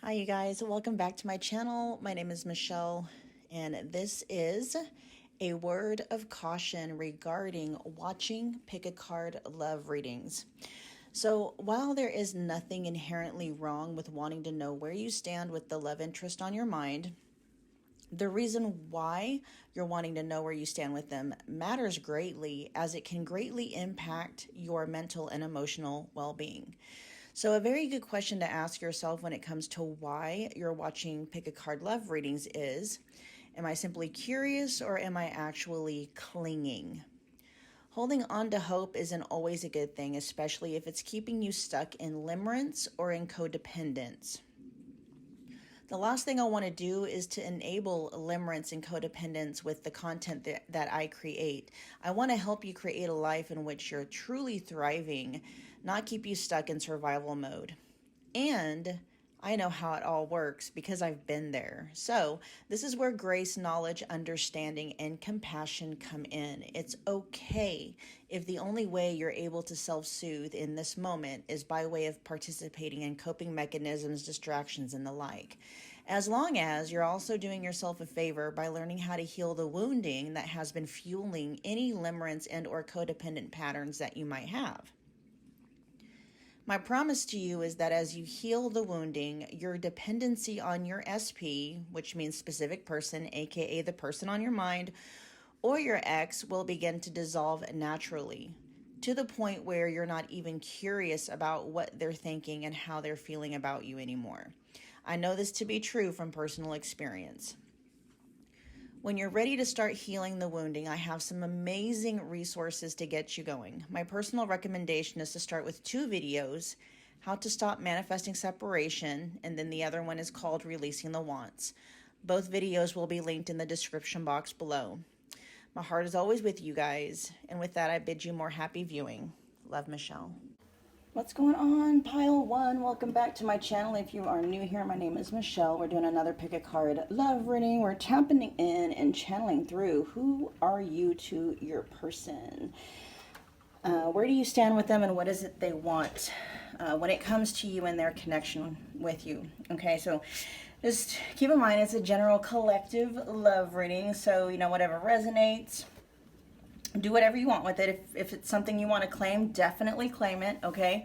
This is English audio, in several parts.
Hi you guys, welcome back to my channel. My name is Michelle and this is a word of caution regarding watching pick a card love readings. So while there is nothing inherently wrong with wanting to know where you stand with the love interest on your mind, the reason why you're wanting to know where you stand with them matters greatly, as it can greatly impact your mental and emotional well-being. So a very good question to ask yourself when it comes to why you're watching pick a card love readings is, am I simply curious or am I actually clinging? Holding on to hope isn't always a good thing, especially if it's keeping you stuck in limerence or in codependence. The last thing I want to do is to enable limerence and codependence with the content that I create. I want to help you create a life in which you're truly thriving, not keep you stuck in survival mode. And I know how it all works because I've been there. So this is where grace, knowledge, understanding, and compassion come in. It's okay if the only way you're able to self-soothe in this moment is by way of participating in coping mechanisms, distractions, and the like. As long as you're also doing yourself a favor by learning how to heal the wounding that has been fueling any limerence and or codependent patterns that you might have. My promise to you is that as you heal the wounding, your dependency on your SP, which means specific person, aka the person on your mind, or your ex, will begin to dissolve naturally, to the point where you're not even curious about what they're thinking and how they're feeling about you anymore. I know this to be true from personal experience. When you're ready to start healing the wounding, I have some amazing resources to get you going. My personal recommendation is to start with 2 videos, how to stop manifesting separation, and then the other one is called Releasing the Wants. Both videos will be linked in the description box below. My heart is always with you guys, and with that I bid you more happy viewing. Love, Michelle. What's going on, pile one? Welcome back to my channel. If you are new here, my name is Michelle. We're doing another pick a card love reading. We're tapping in and channeling through who are you to your person. Where do you stand with them, and what is it they want when it comes to you and their connection with you? Okay, so just keep in mind it's a general collective love reading, so you know, whatever resonates, do whatever you want with it. If it's something you want to claim, definitely claim it, okay?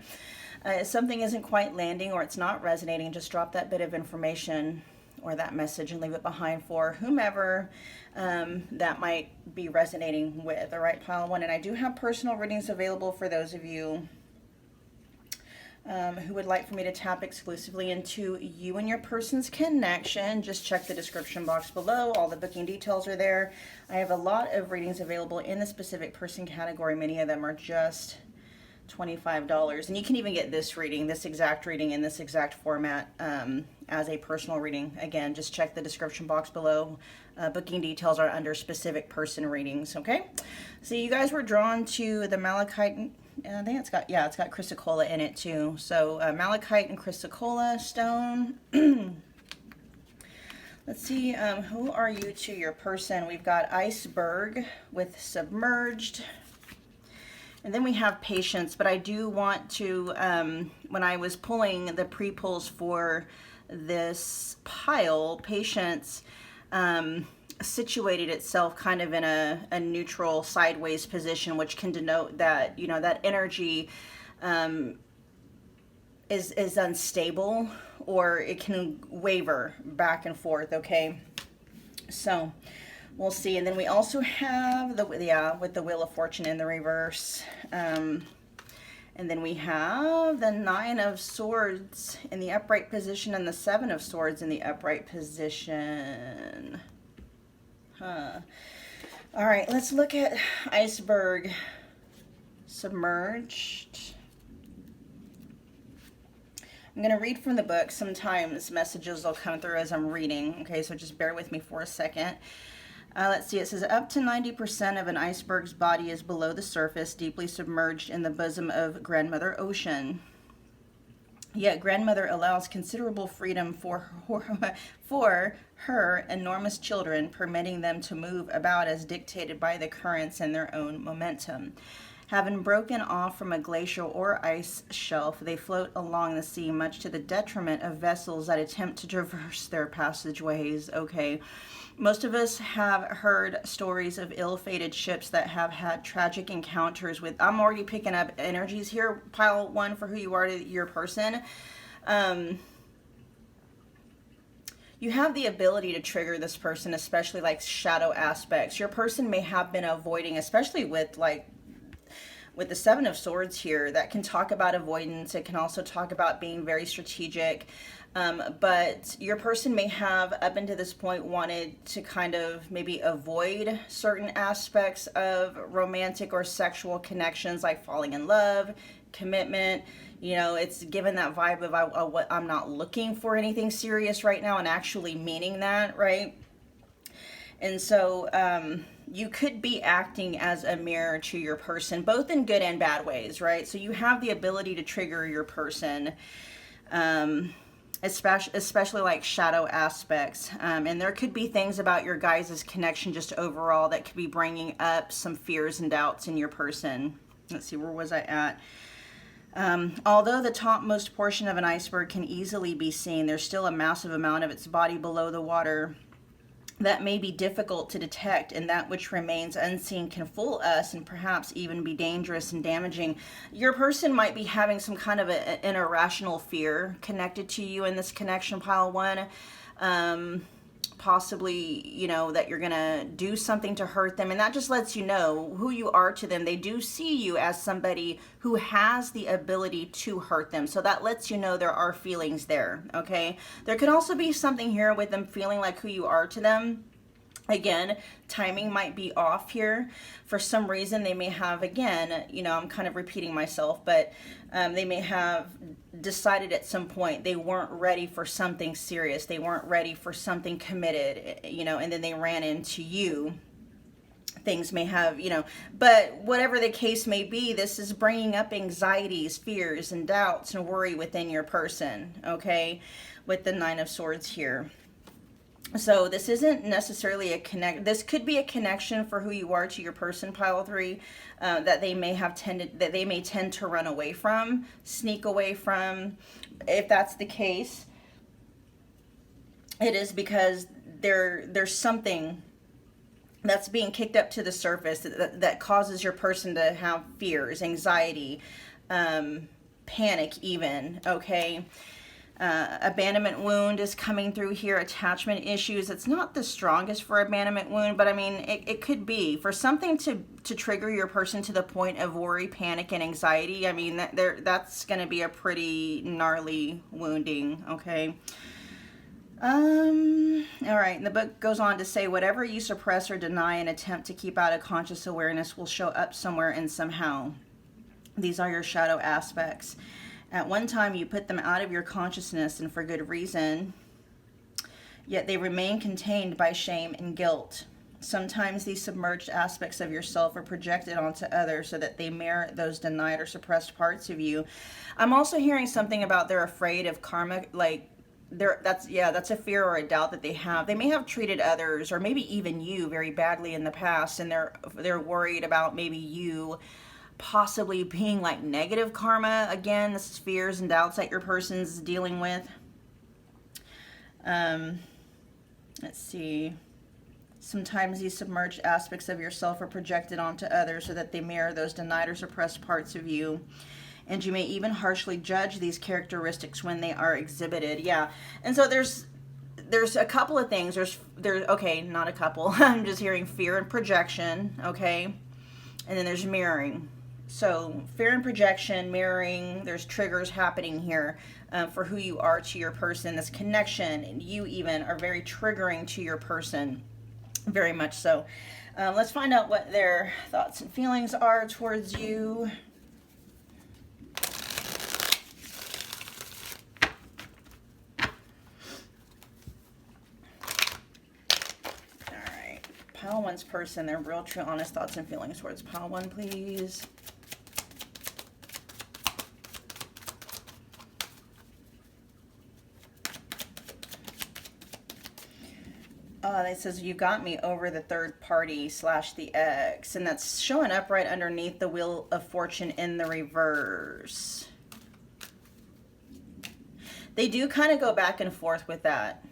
If something isn't quite landing or it's not resonating, just drop that bit of information or that message and leave it behind for whomever that might be resonating with. All right, pile one. And I do have personal readings available for those of you who would like for me to tap exclusively into you and your person's connection. Just check the description box below. All the booking details are there. I have a lot of readings available in the specific person category. Many of them are just $25. And you can even get this reading, this exact reading in this exact format as a personal reading. Again, just check the description box below. Booking details are under specific person readings, okay? So you guys were drawn to the Malachite. I think it's got chrysocolla in it too. So Malachite and chrysocolla stone. Let's see, who are you to your person? We've got iceberg with submerged. And then we have patience, but I do want to, when I was pulling the pre-pulls for this pile, patience situated itself kind of in a neutral sideways position, which can denote that, you know, that energy is unstable, or it can waver back and forth, okay? So we'll see. And then we also have with the Wheel of Fortune in the reverse. And then we have the 9 of Swords in the upright position and the 7 of Swords in the upright position. All right, let's look at iceberg submerged. I'm going to read from the book. Sometimes messages will come through as I'm reading. Okay, so just bear with me for a second. Let's see, it says up to 90% of an iceberg's body is below the surface, deeply submerged in the bosom of Grandmother Ocean. Yet Grandmother allows considerable freedom for her enormous children, permitting them to move about as dictated by the currents and their own momentum. Having broken off from a glacial or ice shelf, they float along the sea, much to the detriment of vessels that attempt to traverse their passageways. Okay. Most of us have heard stories of ill-fated ships that have had tragic encounters with, I'm already picking up energies here, pile one, for who you are to your person. You have the ability to trigger this person, especially like shadow aspects. Your person may have been avoiding, especially with the Seven of Swords here, that can talk about avoidance. It can also talk about being very strategic. But your person may have, up until this point, wanted to kind of maybe avoid certain aspects of romantic or sexual connections, like falling in love, commitment. You know, it's given that vibe of what I'm not looking for anything serious right now, and actually meaning that, right? And so you could be acting as a mirror to your person, both in good and bad ways, right? So you have the ability to trigger your person, especially like shadow aspects. And there could be things about your guys' connection just overall that could be bringing up some fears and doubts in your person. Let's see, where was I at? Although the topmost portion of an iceberg can easily be seen, there's still a massive amount of its body below the water that may be difficult to detect, and that which remains unseen can fool us and perhaps even be dangerous and damaging. Your person might be having some kind of an irrational fear connected to you in this connection, pile one. Possibly, you know, that you're gonna do something to hurt them, and that just lets you know who you are to them. They do see you as somebody who has the ability to hurt them, so that lets you know there are feelings there. Okay, there could also be something here with them feeling like who you are to them. Again, timing might be off here. For some reason, they may have, again, you know, I'm kind of repeating myself, but they may have decided at some point they weren't ready for something serious. They weren't ready for something committed, you know, and then they ran into you. Things may have, you know, but whatever the case may be, this is bringing up anxieties, fears, and doubts and worry within your person, okay, with the Nine of Swords here. So this isn't necessarily this could be a connection for who you are to your person, pile three, that they may tend to run away from, sneak away from. If that's the case, it is because there's something that's being kicked up to the surface that causes your person to have fears, anxiety, panic even, okay? Abandonment wound is coming through here, attachment issues. It's not the strongest for abandonment wound, but I mean, it could be. For something to trigger your person to the point of worry, panic, and anxiety, I mean, that's going to be a pretty gnarly wounding, okay? All right, and the book goes on to say, whatever you suppress or deny and attempt to keep out of conscious awareness will show up somewhere and somehow. These are your shadow aspects. At one time, you put them out of your consciousness, and for good reason, yet they remain contained by shame and guilt. Sometimes these submerged aspects of yourself are projected onto others so that they mirror those denied or suppressed parts of you. I'm also hearing something about they're afraid of karma, like that's a fear or a doubt that they have. They may have treated others or maybe even you very badly in the past, and they're worried about maybe you possibly being like negative karma. Again, this is fears and doubts that your person's dealing with. Let's see. Sometimes these submerged aspects of yourself are projected onto others so that they mirror those denied or suppressed parts of you. And you may even harshly judge these characteristics when they are exhibited. Yeah. And so there's a couple of things. There's okay, not a couple. I'm just hearing fear and projection, okay? And then there's mirroring. So fear and projection, mirroring, there's triggers happening here for who you are to your person. This connection, and you even are very triggering to your person, very much so. Let's find out what their thoughts and feelings are towards you. All right, pile one's person, their real, true, honest thoughts and feelings towards pile one, please. It says you got me over the third party / the ex, and that's showing up right underneath the Wheel of Fortune in the reverse. They do kind of go back and forth with that.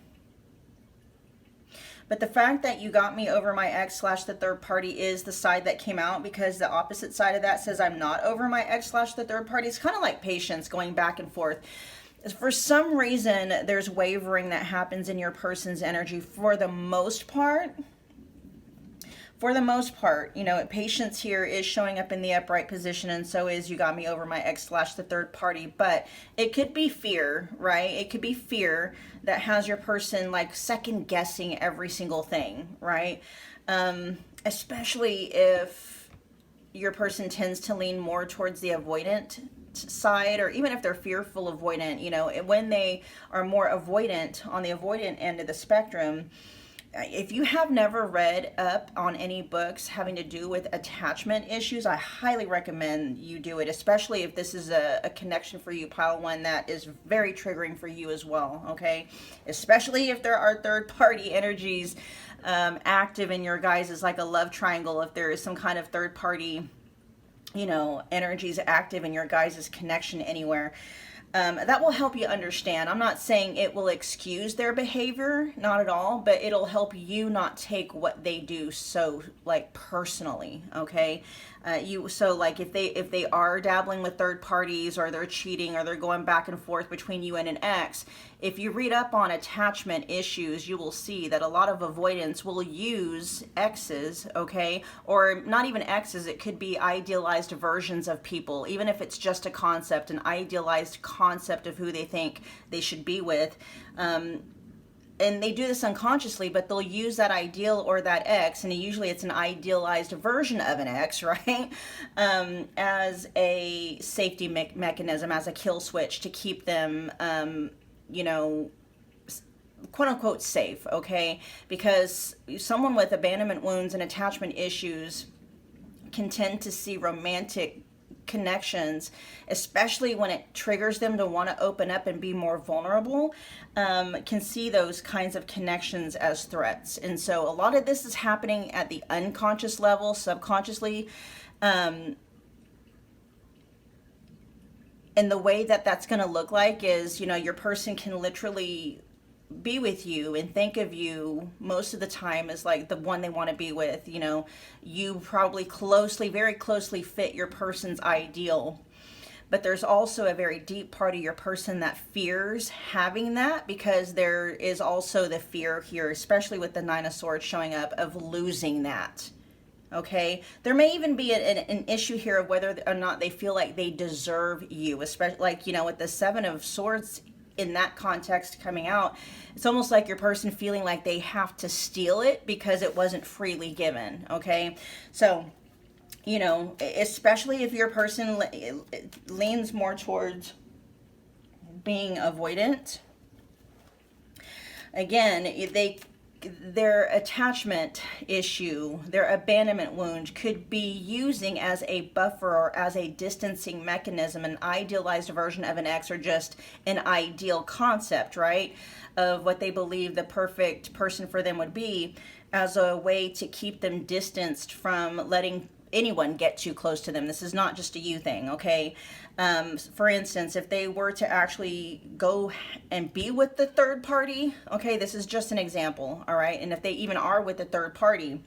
But the fact that you got me over my ex / the third party is the side that came out, because the opposite side of that says I'm not over my ex / the third party. It's kind of like patience going back and forth. For some reason, there's wavering that happens in your person's energy for the most part. For the most part, you know, patience here is showing up in the upright position, and so is you got me over my ex / the third party. But it could be fear, right? It could be fear that has your person like second guessing every single thing, right? Especially if your person tends to lean more towards the avoidant side, or even if they're fearful avoidant, you know, when they are more avoidant on the avoidant end of the spectrum. If you have never read up on any books having to do with attachment issues, I highly recommend you do it, especially if this is a connection for you, pile one, that is very triggering for you as well, okay? Especially if there are third-party energies active in your guys' is like a love triangle. If there is some kind of third-party, you know, energies active in your guys' connection anywhere. That will help you understand. I'm not saying it will excuse their behavior, not at all, but it'll help you not take what they do so like personally, okay? So like if they are dabbling with third parties, or they're cheating, or they're going back and forth between you and an ex, if you read up on attachment issues, you will see that a lot of avoidants will use exes, okay? Or not even exes, it could be idealized versions of people, even if it's just a concept, an idealized concept of who they think they should be with. And they do this unconsciously, but they'll use that ideal or that ex, and usually it's an idealized version of an ex, right? As a safety mechanism, as a kill switch to keep them, you know, quote unquote safe, okay? Because someone with abandonment wounds and attachment issues can tend to see romantic connections, especially when it triggers them to want to open up and be more vulnerable, can see those kinds of connections as threats. And so a lot of this is happening at the unconscious level, subconsciously. And the way that that's going to look like is, you know, your person can literally be with you and think of you most of the time as like the one they want to be with. You know, you probably very closely fit your person's ideal, but there's also a very deep part of your person that fears having that, because there is also the fear here, especially with the Nine of Swords showing up, of losing that. Okay, there may even be an issue here of whether or not they feel like they deserve you, especially like, you know, with the Seven of Swords in that context coming out, it's almost like your person feeling like they have to steal it because it wasn't freely given, okay? So, you know, especially if your person leans more towards being avoidant, again, their attachment issue, their abandonment wound could be using as a buffer or as a distancing mechanism, an idealized version of an ex, or just an ideal concept, right, of what they believe the perfect person for them would be, as a way to keep them distanced from letting anyone get too close to them. This is not just a you thing, okay? For instance, if they were to actually go and be with the third party, okay, this is just an example, all right? And if they even are with the third party,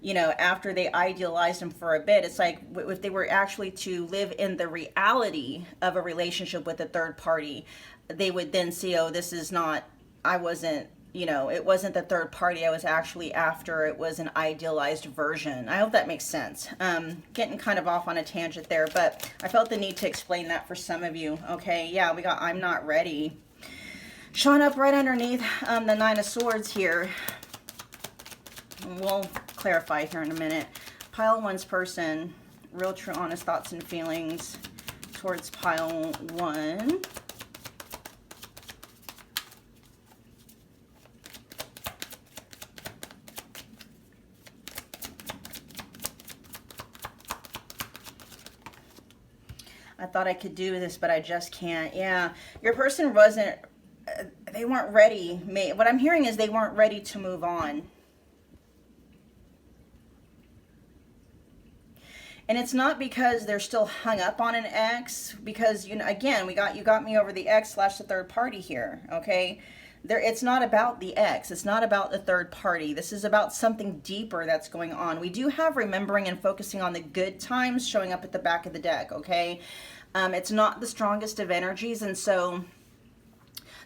you know, after they idealized them for a bit, it's like if they were actually to live in the reality of a relationship with a third party, they would then see, oh, this is not, I wasn't, you know, it wasn't the third party I was actually after, it was an idealized version. I hope that makes sense. Getting kind of off on a tangent there, but I felt the need to explain that for some of you. Okay, yeah, we got I'm not ready showing up right underneath the Nine of Swords here. We'll clarify here in a minute. Pile one's person, real, true, honest thoughts and feelings towards pile one. I thought I could do this, but I just can't. Yeah, your person wasn't, they weren't ready. What I'm hearing is they weren't ready to move on. And it's not because they're still hung up on an ex, because, you know, again, you got me over the ex / the third party here, okay? It's not about the ex. It's not about the third party. This is about something deeper that's going on. We do have remembering and focusing on the good times showing up at the back of the deck, okay? It's not the strongest of energies, and so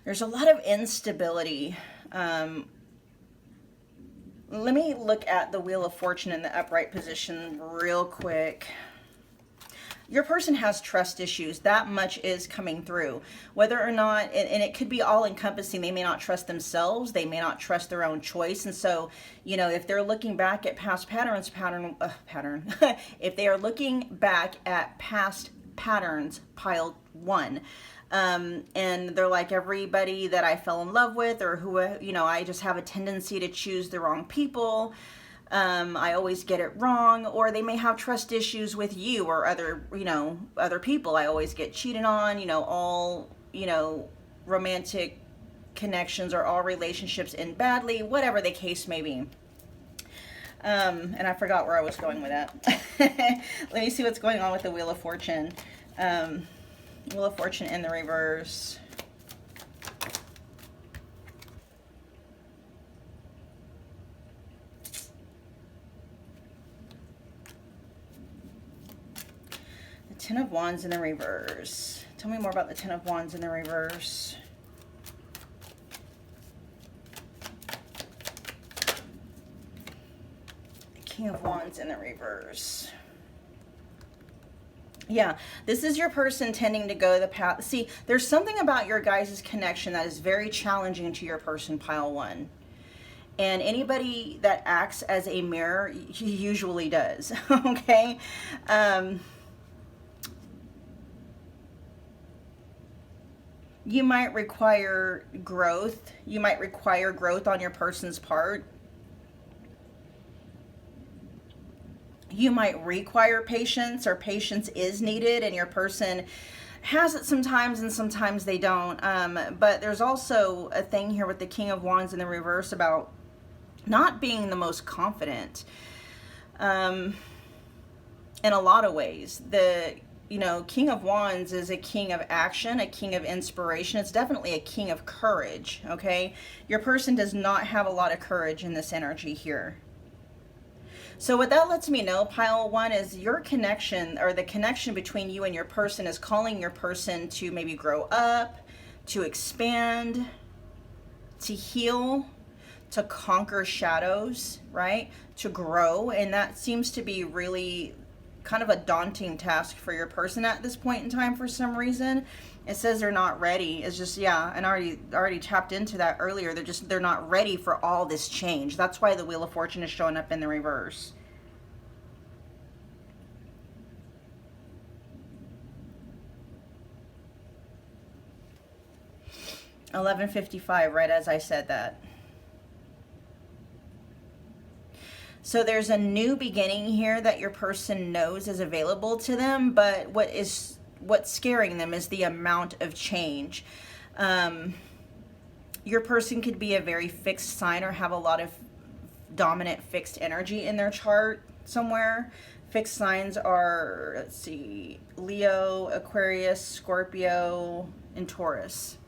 there's a lot of instability. Let me look at the Wheel of Fortune in the upright position real quick. Your person has trust issues. That much is coming through. Whether or not, and it could be all encompassing, they may not trust themselves, they may not trust their own choice. And so, you know, if they're looking back at past if they are looking back at past patterns, pile 1, and they're like, everybody that I fell in love with, or who, you know, I just have a tendency to choose the wrong people. I always get it wrong. Or they may have trust issues with you or other, you know, other people. I always get cheated on, you know, all, you know, romantic connections or all relationships end badly, whatever the case may be. And I forgot where I was going with that. Let me see what's going on with the Wheel of Fortune. Wheel of Fortune in the reverse. The Ten of Wands in the reverse. Tell me more about the Ten of Wands in the reverse. The King of Wands in the reverse. Yeah, this is your person tending to go the path. See, there's something about your guys' connection that is very challenging to your person, pile 1. And anybody that acts as a mirror, he usually does, okay? You might require growth. You might require growth on your person's part. You might require patience, or patience is needed, and your person has it sometimes and sometimes they don't. But there's also a thing here with the King of Wands in the reverse about not being the most confident in a lot of ways. The, you know, King of Wands is a king of action, a king of inspiration. It's definitely a king of courage, okay? Your person does not have a lot of courage in this energy here. So what that lets me know, pile 1, is your connection, or the connection between you and your person, is calling your person to maybe grow up, to expand, to heal, to conquer shadows, right? To grow. And that seems to be really kind of a daunting task for your person at this point in time for some reason. It says they're not ready. It's just, yeah, and I already tapped into that earlier. They're not ready for all this change. That's why the Wheel of Fortune is showing up in the reverse. $11.55, right as I said that. So there's a new beginning here that your person knows is available to them, but what's scaring them is the amount of change. Your person could be a very fixed sign or have a lot of dominant fixed energy in their chart somewhere. Fixed signs are, let's see, Leo, Aquarius, Scorpio, and Taurus.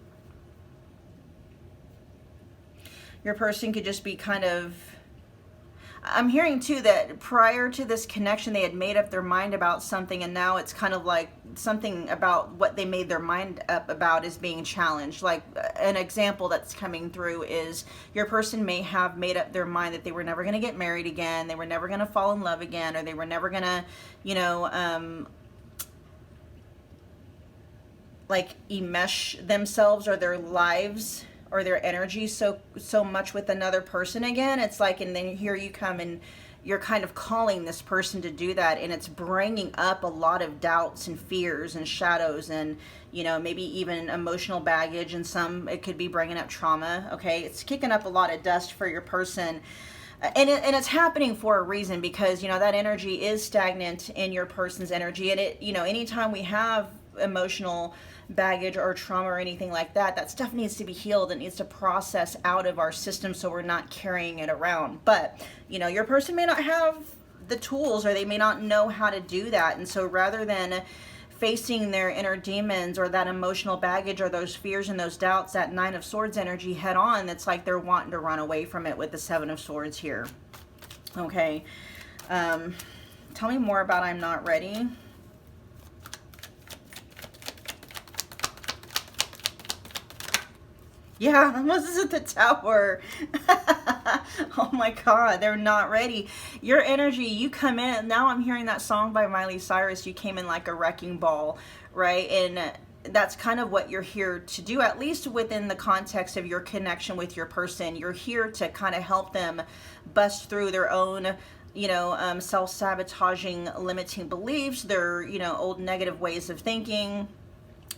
Your person could just be kind of, I'm hearing too that prior to this connection they had made up their mind about something, and now it's kind of like something about what they made their mind up about is being challenged. Like an example that's coming through is your person may have made up their mind that they were never going to get married again, they were never going to fall in love again, or they were never going to, you know, like enmesh themselves or their lives or their energy so much with another person again. It's like, and then here you come and you're kind of calling this person to do that, and it's bringing up a lot of doubts and fears and shadows and, you know, maybe even emotional baggage, and some it could be bringing up trauma. Okay, it's kicking up a lot of dust for your person, and it's happening for a reason, because, you know, that energy is stagnant in your person's energy, and it, you know, anytime we have emotional baggage or trauma or anything like that. That stuff needs to be healed. It needs to process out of our system so we're not carrying it around. But, you know, your person may not have the tools, or they may not know how to do that. And so rather than facing their inner demons or that emotional baggage or those fears and those doubts, that Nine of Swords energy head on, it's like they're wanting to run away from it with the Seven of Swords here. Okay. Tell me more about I'm not ready. Yeah, this is at the Tower. Oh my God, they're not ready. Your energy, you come in, now I'm hearing that song by Miley Cyrus, you came in like a wrecking ball, right? And that's kind of what you're here to do, at least within the context of your connection with your person. You're here to kind of help them bust through their own, you know, self-sabotaging, limiting beliefs, their, you know, old negative ways of thinking.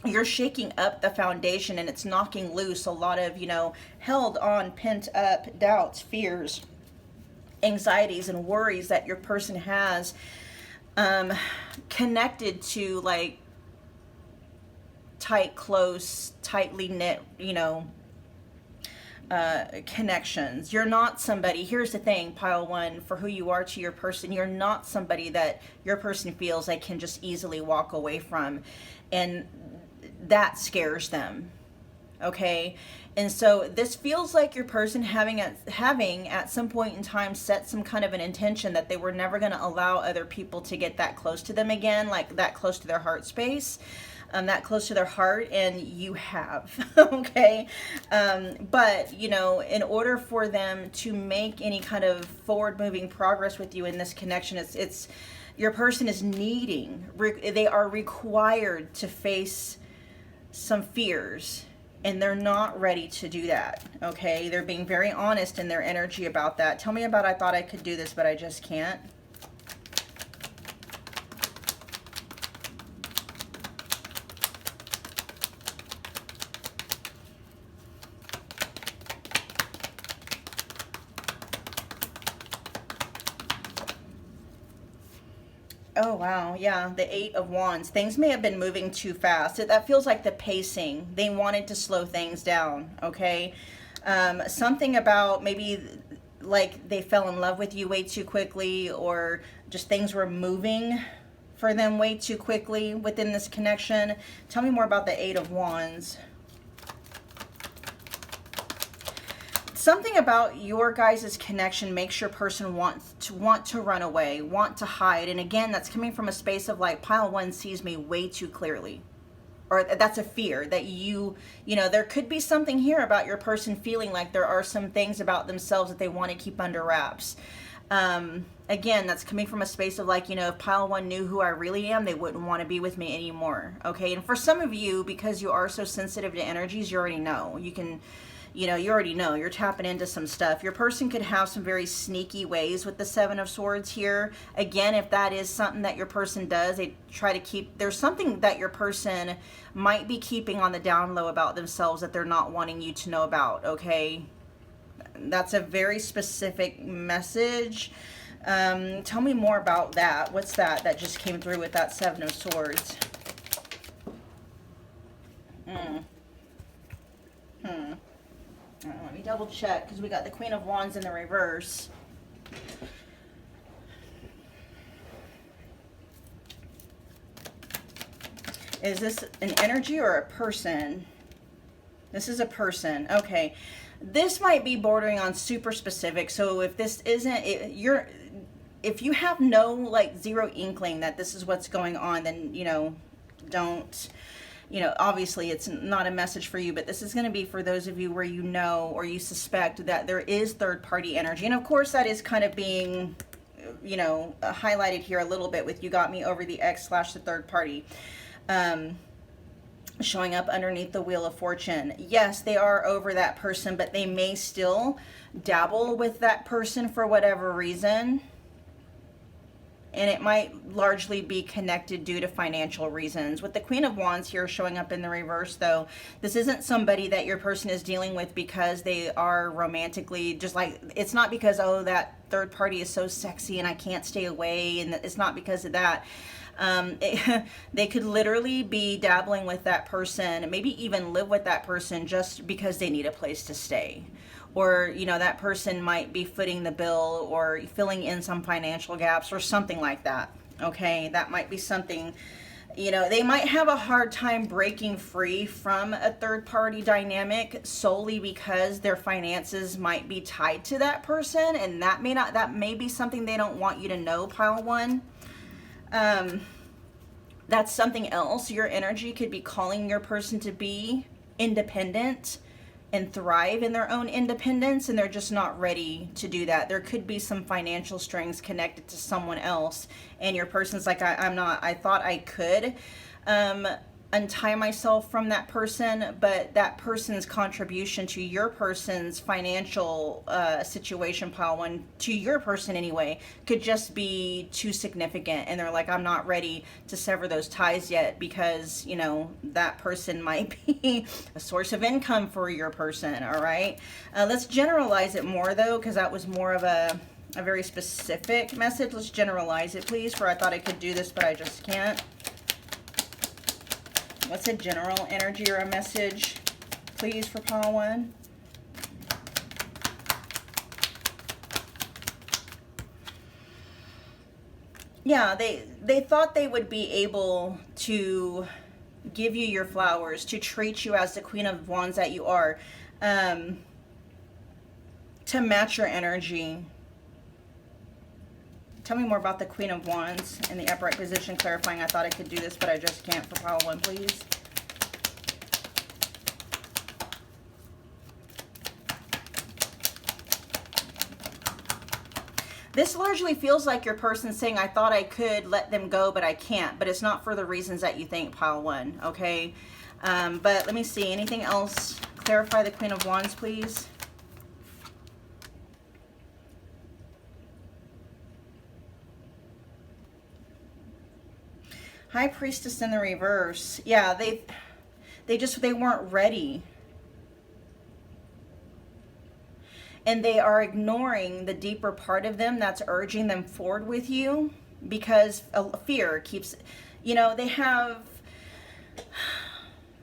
You're shaking up the foundation, and it's knocking loose a lot of, you know, held on, pent up doubts, fears, anxieties, and worries that your person has, connected to like tight, close, tightly knit, you know, connections. You're not somebody, here's the thing, pile one, for who you are to your person, you're not somebody that your person feels they can just easily walk away from. And that scares them. Okay. And so this feels like your person having at some point in time set some kind of an intention that they were never going to allow other people to get that close to them again, like that close to their heart space, that close to their heart, and you have. Okay. But, you know, in order for them to make any kind of forward moving progress with you in this connection, it's your person is needing, they are required to face some fears, and they're not ready to do that. Okay, they're being very honest in their energy about that. Tell me about I thought I could do this, but I just can't. Oh, wow. Yeah, the Eight of Wands. Things may have been moving too fast. That feels like the pacing. They wanted to slow things down, okay? Something about maybe like they fell in love with you way too quickly, or just things were moving for them way too quickly within this connection. Tell me more about the Eight of Wands. Something about your guys' connection makes your person want to run away, want to hide. And again, that's coming from a space of like, pile one sees me way too clearly. Or that's a fear that you know, there could be something here about your person feeling like there are some things about themselves that they want to keep under wraps. Again, that's coming from a space of like, you know, if pile one knew who I really am, they wouldn't want to be with me anymore. Okay. And for some of you, because you are so sensitive to energies, you already know. You can, you know, you already know, you're tapping into some stuff. Your person could have some very sneaky ways with the Seven of Swords here. Again, if that is something that your person does, they try to keep, there's something that your person might be keeping on the down low about themselves that they're not wanting you to know about, okay? That's a very specific message. Tell me more about that. What's that just came through with that Seven of Swords? Let me double check, because we got the Queen of Wands in the reverse. Is this an energy or a person? This is a person. Okay. This might be bordering on super specific. So if this isn't, if you have no, like, zero inkling that this is what's going on, then, you know, don't, you know, obviously it's not a message for you, but this is going to be for those of you where you know or you suspect that there is third party energy. And of course that is kind of being, you know, highlighted here a little bit with you got me over the X / the third party. Showing up underneath the Wheel of Fortune. Yes, they are over that person, but they may still dabble with that person for whatever reason. and it might largely be connected due to financial reasons. With the Queen of Wands here showing up in the reverse, though, this isn't somebody that your person is dealing with because they are romantically, just like, it's not because, oh, that third party is so sexy and I can't stay away, and it's not because of that. They could literally be dabbling with that person, maybe even live with that person just because they need a place to stay. Or, you know, that person might be footing the bill or filling in some financial gaps or something like that. Okay, that might be something, you know, they might have a hard time breaking free from a third party dynamic solely because their finances might be tied to that person, and that may be something they don't want you to know, pile one. That's something else. Your energy could be calling your person to be independent and thrive in their own independence, and they're just not ready to do that. There could be some financial strings connected to someone else, and your person's like, I thought I could untie myself from that person, but that person's contribution to your person's financial situation, pile one, to your person anyway, could just be too significant, and they're like, I'm not ready to sever those ties yet because, you know, that person might be a source of income for your person. All right, let's generalize it more though, because that was more of a very specific message. Let's generalize it, please, for I thought I could do this but I just can't. What's a general energy or a message, please, for pile one? Yeah, they thought they would be able to give you your flowers, to treat you as the Queen of Wands that you are, to match your energy. Tell me more about the Queen of Wands in the upright position, clarifying I thought I could do this, but I just can't, for pile one, please. This largely feels like your person saying, I thought I could let them go, but I can't. But it's not for the reasons that you think, pile one, okay? But let me see. Anything else? Clarify the Queen of Wands, please. High Priestess in the reverse. Yeah, they weren't ready. And they are ignoring the deeper part of them that's urging them forward with you because fear keeps, you know, they have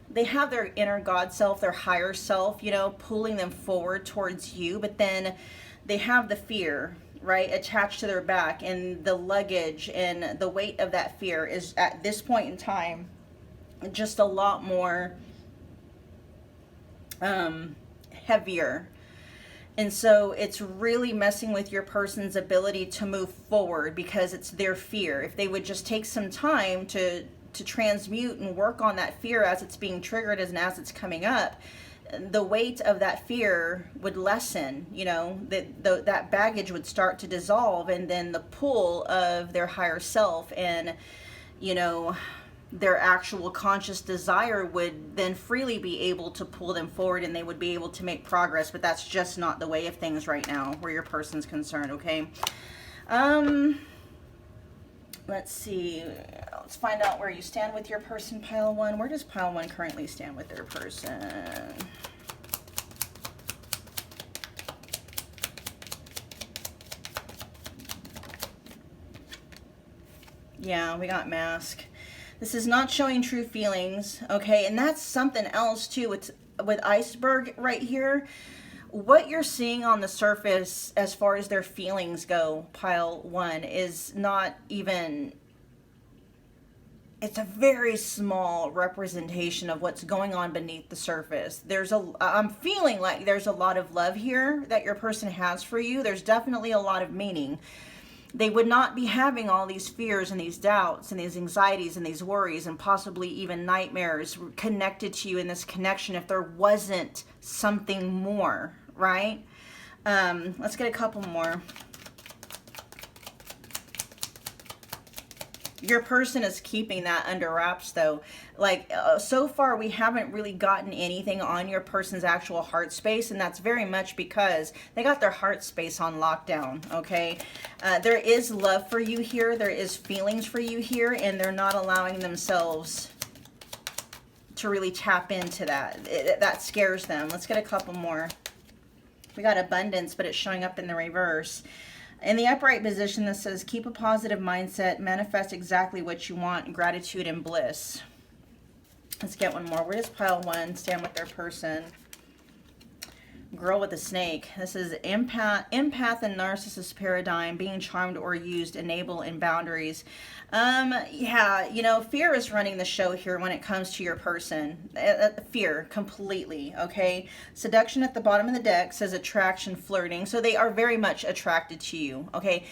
their inner God self, their higher self, you know, pulling them forward towards you, but then they have the fear, right, attached to their back, and the luggage and the weight of that fear is at this point in time just a lot more heavier. And so it's really messing with your person's ability to move forward because it's their fear. If they would just take some time to transmute and work on that fear as it's being triggered and as it's coming up, the weight of that fear would lessen, you know, that baggage would start to dissolve, and then the pull of their higher self and, you know, their actual conscious desire would then freely be able to pull them forward, and they would be able to make progress. But that's just not the way of things right now where your person's concerned, okay? Let's see. Let's find out where you stand with your person, pile one. Where does pile one currently stand with their person? Yeah, we got mask. This is not showing true feelings, okay? And that's something else too with iceberg right here. What you're seeing on the surface as far as their feelings go, pile one, is not even, it's a very small representation of what's going on beneath the surface. I'm feeling like there's a lot of love here that your person has for you. There's definitely a lot of meaning. They would not be having all these fears and these doubts and these anxieties and these worries and possibly even nightmares connected to you in this connection if there wasn't something more, right? Let's get a couple more. Your person is keeping that under wraps though. Like so far we haven't really gotten anything on your person's actual heart space, and that's very much because they got their heart space on lockdown, okay? There is love for you here, there is feelings for you here, and they're not allowing themselves to really tap into that. That scares them. Let's get a couple more. We got abundance, but it's showing up in the reverse. In the upright position, this says, keep a positive mindset, manifest exactly what you want, gratitude and bliss. Let's get one more. Where does pile 1 stand with their person? Girl with a snake. This is empath and narcissist paradigm, being charmed or used, enable and boundaries. Yeah, you know, fear is running the show here when it comes to your person. Fear, completely, okay? Seduction at the bottom of the deck says attraction, flirting. So they are very much attracted to you, okay?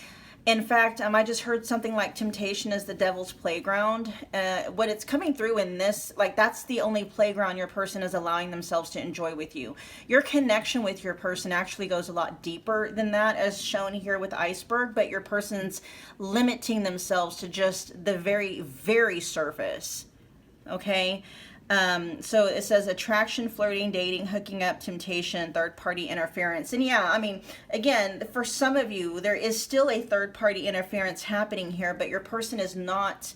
In fact, I just heard something like temptation is the devil's playground. What it's coming through in this, like that's the only playground your person is allowing themselves to enjoy with you. Your connection with your person actually goes a lot deeper than that, as shown here with iceberg, but your person's limiting themselves to just the very, very surface, okay? So it says attraction, flirting, dating, hooking up, temptation, third-party interference. And yeah, I mean, again, for some of you, there is still a third-party interference happening here, but your person is not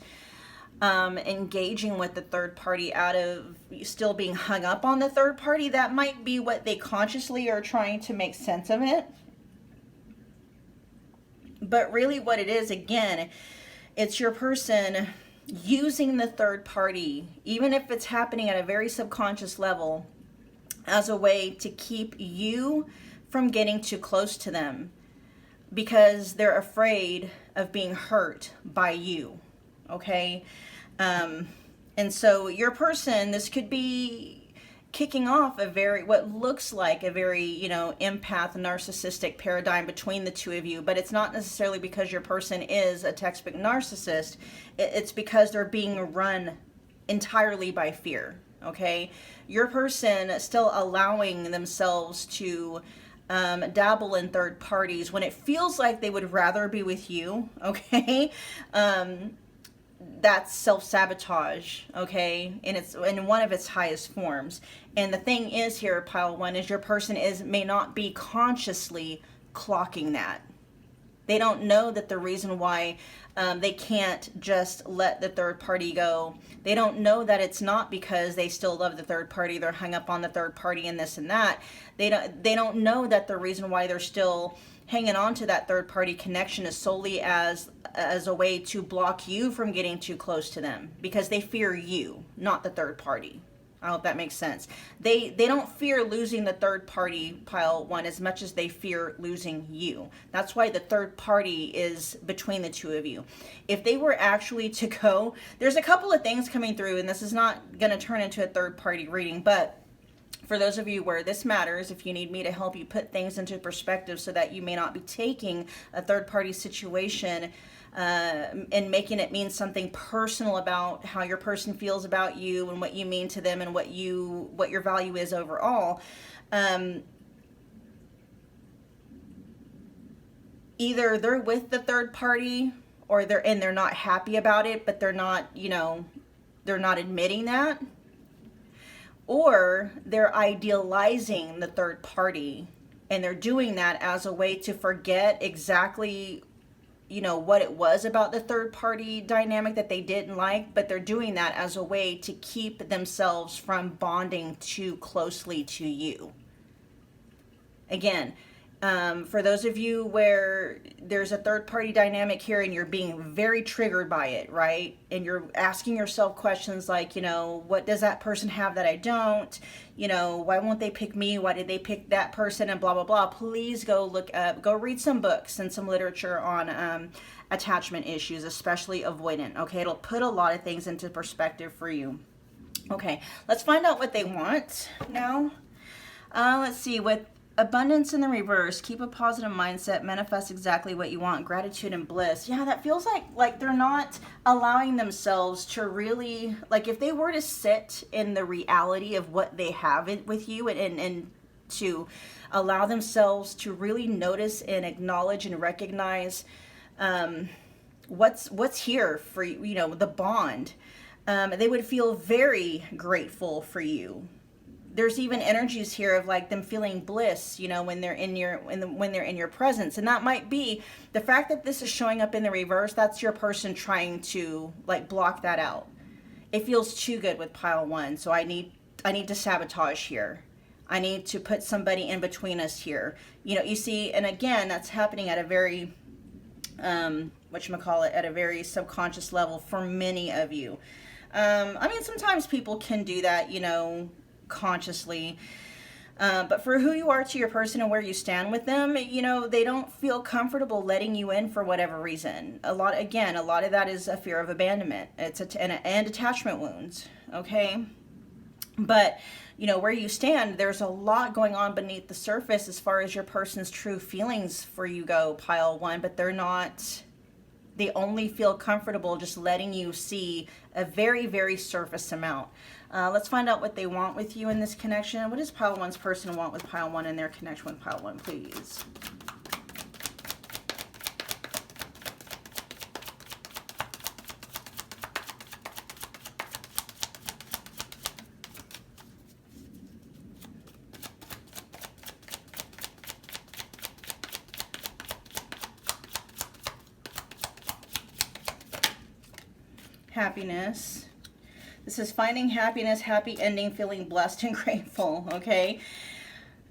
engaging with the third party out of still being hung up on the third party. That might be what they consciously are trying to make sense of it. But really what it is, again, it's your person using the third party, even if it's happening at a very subconscious level, as a way to keep you from getting too close to them because they're afraid of being hurt by you, okay? And so your person, this could be kicking off a very, what looks like a very, you know, empath, narcissistic paradigm between the two of you, but it's not necessarily because your person is a textbook narcissist. It's because they're being run entirely by fear, okay? Your person still allowing themselves to dabble in third parties when it feels like they would rather be with you, okay? That's self-sabotage, okay? And it's in one of its highest forms. And the thing is here, pile 1, is your person may not be consciously clocking that. They don't know that the reason why they can't just let the third party go. They don't know that it's not because they still love the third party. They're hung up on the third party and this and that. They don't know that the reason why they're still hanging on to that third party connection is solely as a way to block you from getting too close to them, because they fear you, not the third party. I hope that makes sense. They don't fear losing the third party, pile 1, as much as they fear losing you. That's why the third party is between the two of you. If they were actually to go, there's a couple of things coming through, and this is not going to turn into a third party reading, but for those of you where this matters, if you need me to help you put things into perspective so that you may not be taking a third-party situation and making it mean something personal about how your person feels about you and what you mean to them and what your value is overall, either they're with the third party or they're not happy about it, but they're not, you know, they're not admitting that. Or they're idealizing the third party, and they're doing that as a way to forget exactly, you know, what it was about the third party dynamic that they didn't like, but they're doing that as a way to keep themselves from bonding too closely to you. Again, for those of you where there's a third party dynamic here and you're being very triggered by it, right? And you're asking yourself questions like, you know, what does that person have that I don't? You know, why won't they pick me? Why did they pick that person? And blah, blah, blah. Please go go read some books and some literature on attachment issues, especially avoidant. Okay, it'll put a lot of things into perspective for you. Okay, let's find out what they want now. Let's see, with abundance in the reverse, keep a positive mindset, manifest exactly what you want, gratitude and bliss. Yeah, that feels like they're not allowing themselves to really, like if they were to sit in the reality of what they have with you and to allow themselves to really notice and acknowledge and recognize what's here for you, you know, the bond. They would feel very grateful for you. There's even energies here of like them feeling bliss, you know, when they're in your when they're in your presence. And that might be the fact that this is showing up in the reverse. That's your person trying to like block that out. It feels too good with pile one, so I need to sabotage here. I need to put somebody in between us here. You know, you see, and again, that's happening at a very whatchamacallit, at a very subconscious level for many of you. I mean, sometimes people can do that, you know, consciously. But for who you are to your person and where you stand with them, you know, they don't feel comfortable letting you in for whatever reason. A lot of that is a fear of abandonment. And attachment wounds. Okay. But, you know, where you stand, there's a lot going on beneath the surface as far as your person's true feelings for you go, pile one, but they only feel comfortable just letting you see a very, very surface amount. Let's find out what they want with you in this connection. What does pile one's person want with pile one in their connection with pile one, please? Happiness. This is finding happiness, happy ending, feeling blessed and grateful, okay?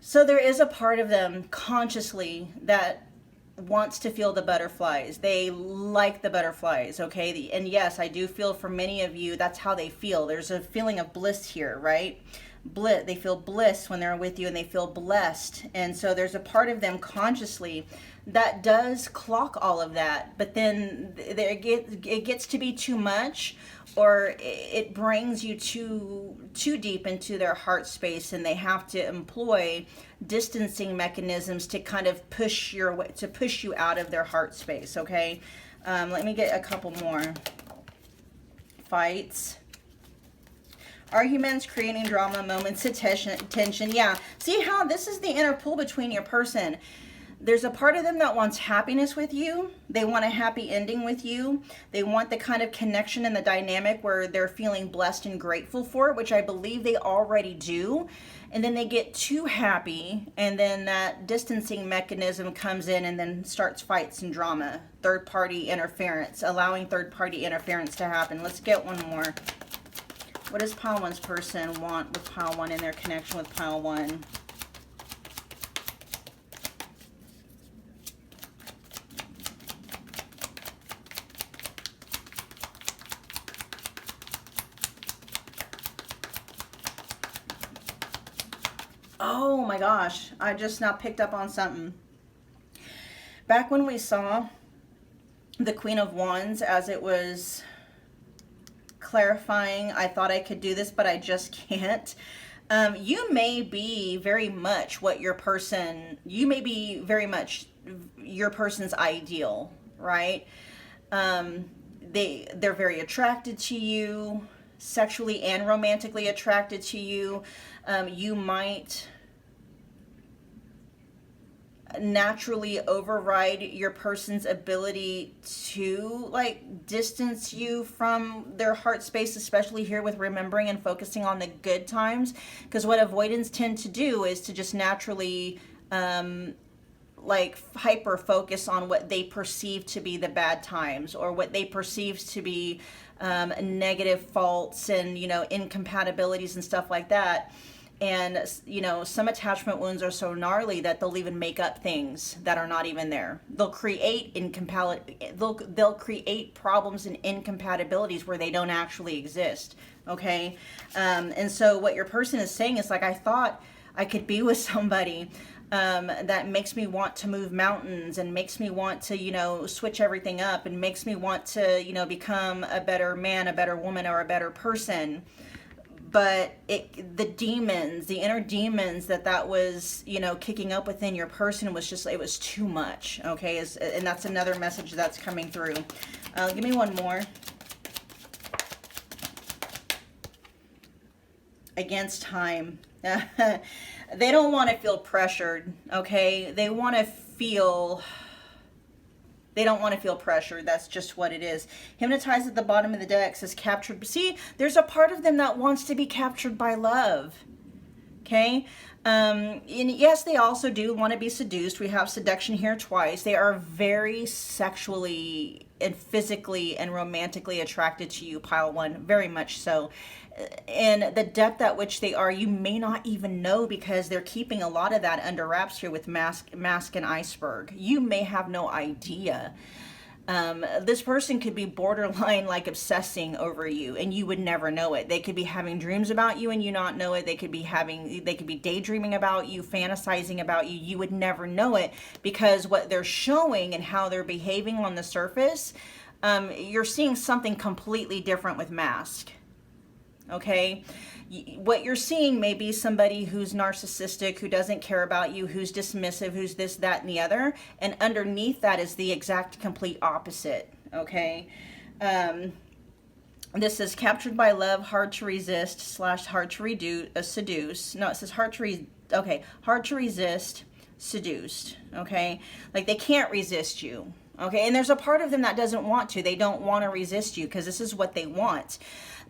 So there is a part of them consciously that wants to feel the butterflies. They like the butterflies, okay? And yes, I do feel for many of you, that's how they feel. There's a feeling of bliss here, right? They feel bliss when they're with you and they feel blessed. And so there's a part of them consciously that does clock all of that, but then it gets to be too much, or it brings you too deep into their heart space, and they have to employ distancing mechanisms to kind of push you out of their heart space. Okay, let me get a couple more. Fights, arguments, creating drama, moments of tension. Yeah, see how this is the inner pull between your person. There's a part of them that wants happiness with you. They want a happy ending with you. They want the kind of connection and the dynamic where they're feeling blessed and grateful for it, which I believe they already do. And then they get too happy, and then that distancing mechanism comes in and then starts fights and drama. Third-party interference, allowing third-party interference to happen. Let's get one more. What does pile one's person want with pile one in their connection with pile one? Oh my gosh, I just now picked up on something. Back when we saw the Queen of Wands as it was clarifying, I thought I could do this, but I just can't. You may be very much your person's ideal, right? They're very attracted to you, sexually and romantically attracted to you. You might naturally override your person's ability to like distance you from their heart space, especially here with remembering and focusing on the good times, because what avoidance tend to do is to just naturally like hyper focus on what they perceive to be the bad times, or what they perceive to be negative faults and, you know, incompatibilities and stuff like that. And, you know, some attachment wounds are so gnarly that they'll even make up things that are not even there. They'll create they'll create problems and incompatibilities where they don't actually exist. Okay. And so what your person is saying is like, I thought I could be with somebody that makes me want to move mountains and makes me want to, you know, switch everything up and makes me want to, you know, become a better man, a better woman, or a better person. But the inner demons that was, you know, kicking up within your person was just, it was too much, okay? And that's another message that's coming through. Give me one more. Against time. They don't want to feel pressured, okay? They want to feel They don't want to feel pressured. That's just what it is. Hypnotized at the bottom of the deck says captured. See, there's a part of them that wants to be captured by love. Okay. And yes, they also do want to be seduced. We have seduction here twice. They are very sexually and physically and romantically attracted to you, pile one, very much so. And the depth at which they are, you may not even know, because they're keeping a lot of that under wraps here with mask and iceberg. You may have no idea. This person could be borderline like obsessing over you, and you would never know it. They could be having dreams about you and you not know it. They could be daydreaming about you, fantasizing about you. You would never know it, because what they're showing and how they're behaving on the surface, you're seeing something completely different with mask. Okay, what you're seeing may be somebody who's narcissistic, who doesn't care about you, who's dismissive, who's this, that, and the other. And underneath that is the exact complete opposite. Okay, this is captured by love, hard to resist / hard to seduce. No, it says hard to resist, seduced. Okay, like they can't resist you. Okay, and there's a part of them that doesn't want to. They don't want to resist you, because this is what they want.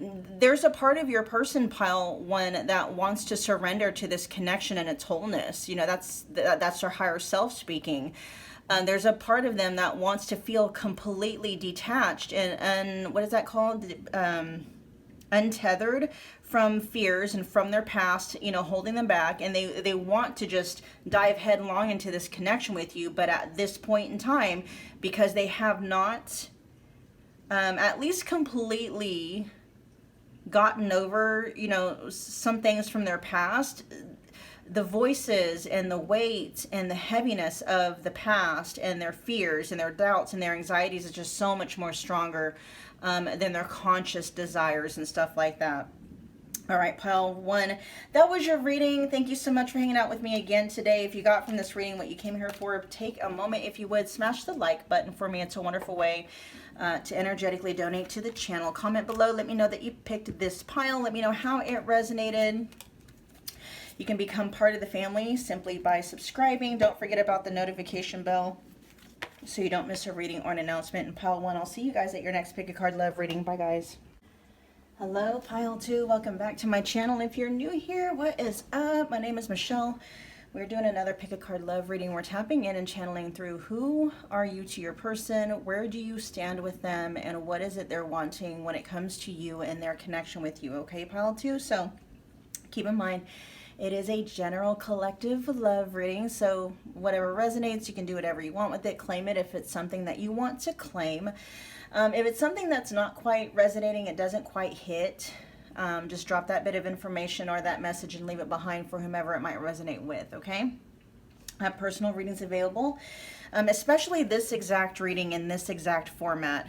There's a part of your person, pile one, that wants to surrender to this connection and its wholeness. You know, that's their higher self speaking. There's a part of them that wants to feel completely detached and what is that called? Untethered from fears and from their past, you know, holding them back. And they want to just dive headlong into this connection with you. But at this point in time, because they have not at least completely gotten over, you know, some things from their past, the voices and the weight and the heaviness of the past and their fears and their doubts and their anxieties is just so much more stronger than their conscious desires and stuff like that. All right, pile one, that was your reading. Thank you so much for hanging out with me again today. If you got from this reading what you came here for, take a moment, if you would, smash the like button for me. It's a wonderful way to energetically donate to the channel. Comment below. Let me know that you picked this pile. Let me know how it resonated. You can become part of the family simply by subscribing. Don't forget about the notification bell so you don't miss a reading or an announcement. And pile one, I'll see you guys at your next Pick a Card Love reading. Bye, guys. Hello, pile two. Welcome back to my channel. If you're new here, what is up? My name is Michelle. We're doing another Pick a Card Love reading. We're tapping in and channeling through who are you to your person, where do you stand with them, and what is it they're wanting when it comes to you and their connection with you. Okay, pile two? So keep in mind, it is a general collective love reading, so whatever resonates, you can do whatever you want with it. Claim it if it's something that you want to claim. If it's something that's not quite resonating, it doesn't quite hit, just drop that bit of information or that message and leave it behind for whomever it might resonate with, okay? I have personal readings available, especially this exact reading in this exact format.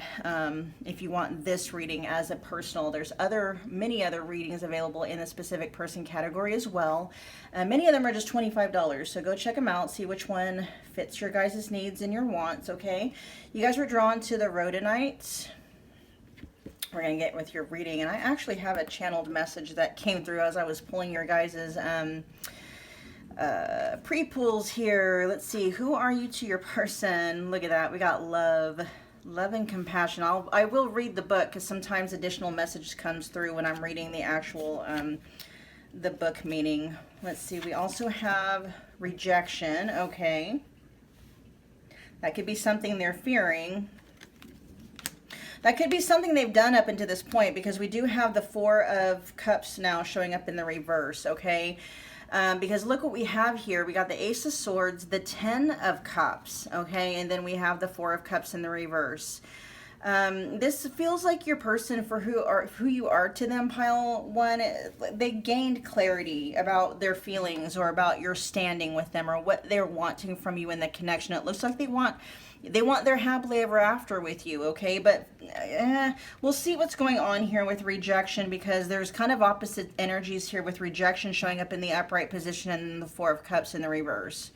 If you want this reading as a personal, there's many other readings available in a specific person category as well. Many of them are just $25, so go check them out, see which one fits your guys' needs and your wants, okay? You guys were drawn to the Rhodonite. We're going to get with your reading, and I actually have a channeled message that came through as I was pulling your guys' pre-pulls here. Let's see, who are you to your person? Look at that, we got love and compassion. I will read the book, because sometimes additional message comes through when I'm reading the actual the book meaning. Let's see, we also have rejection. Okay, that could be something they're fearing. That could be something they've done up until this point, because we do have the Four of Cups now showing up in the reverse, okay? Because look what we have here. We got the Ace of Swords, the Ten of Cups, okay? And then we have the Four of Cups in the reverse. This feels like your person, for who you are to them, pile one. They gained clarity about their feelings or about your standing with them or what they're wanting from you in the connection. It looks like they want their happily ever after with you, okay? But we'll see what's going on here with rejection, because there's kind of opposite energies here with rejection showing up in the upright position and the Four of Cups in the reverse.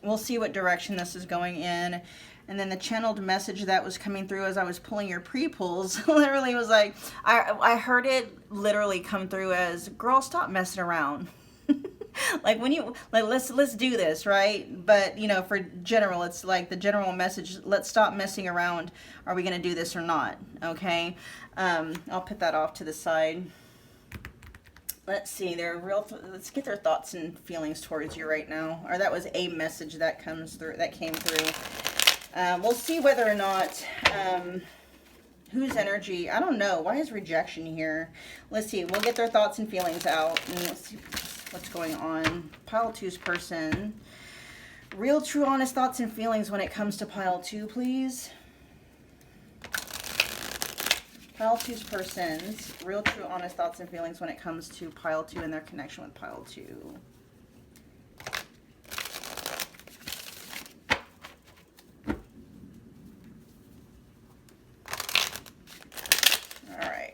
We'll see what direction this is going in. And then the channeled message that was coming through as I was pulling your pre-pulls literally was like, I heard it literally come through as, girl, stop messing around. Like when you like let's do this, right? But you know, for general, it's like the general message, let's stop messing around. Are we going to do this or not? Okay. I'll put that off to the side. Let's see, let's get their thoughts and feelings towards you right now. Or that was a message that came through. We'll see whether or not whose energy, I don't know. Why is rejection here? Let's see. We'll get their thoughts and feelings out. And let's see what's going on. Pile 2's person. Real, true, honest thoughts and feelings when it comes to pile 2, please. Pile 2's person's real, true, honest thoughts and feelings when it comes to pile 2 and their connection with pile 2.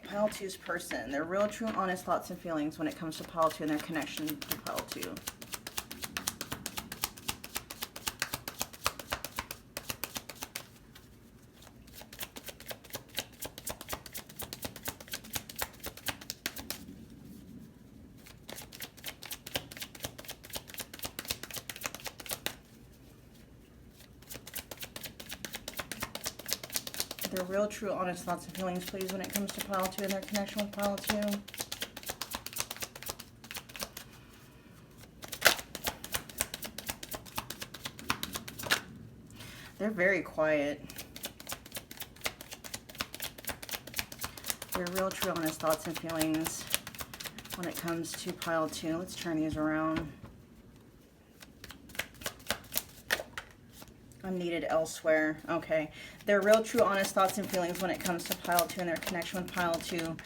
Pile 2's person, their real, true, honest thoughts and feelings when it comes to pile 2 and their connection to pile 2. Their real, true, honest thoughts and feelings, please, when it comes to pile 2 and their connection with pile 2. They're very quiet. Their real, true, honest thoughts and feelings when it comes to pile 2. Let's turn these around. I'm needed elsewhere. Okay. Their real, true, honest thoughts and feelings when it comes to pile 2 and their connection with pile 2.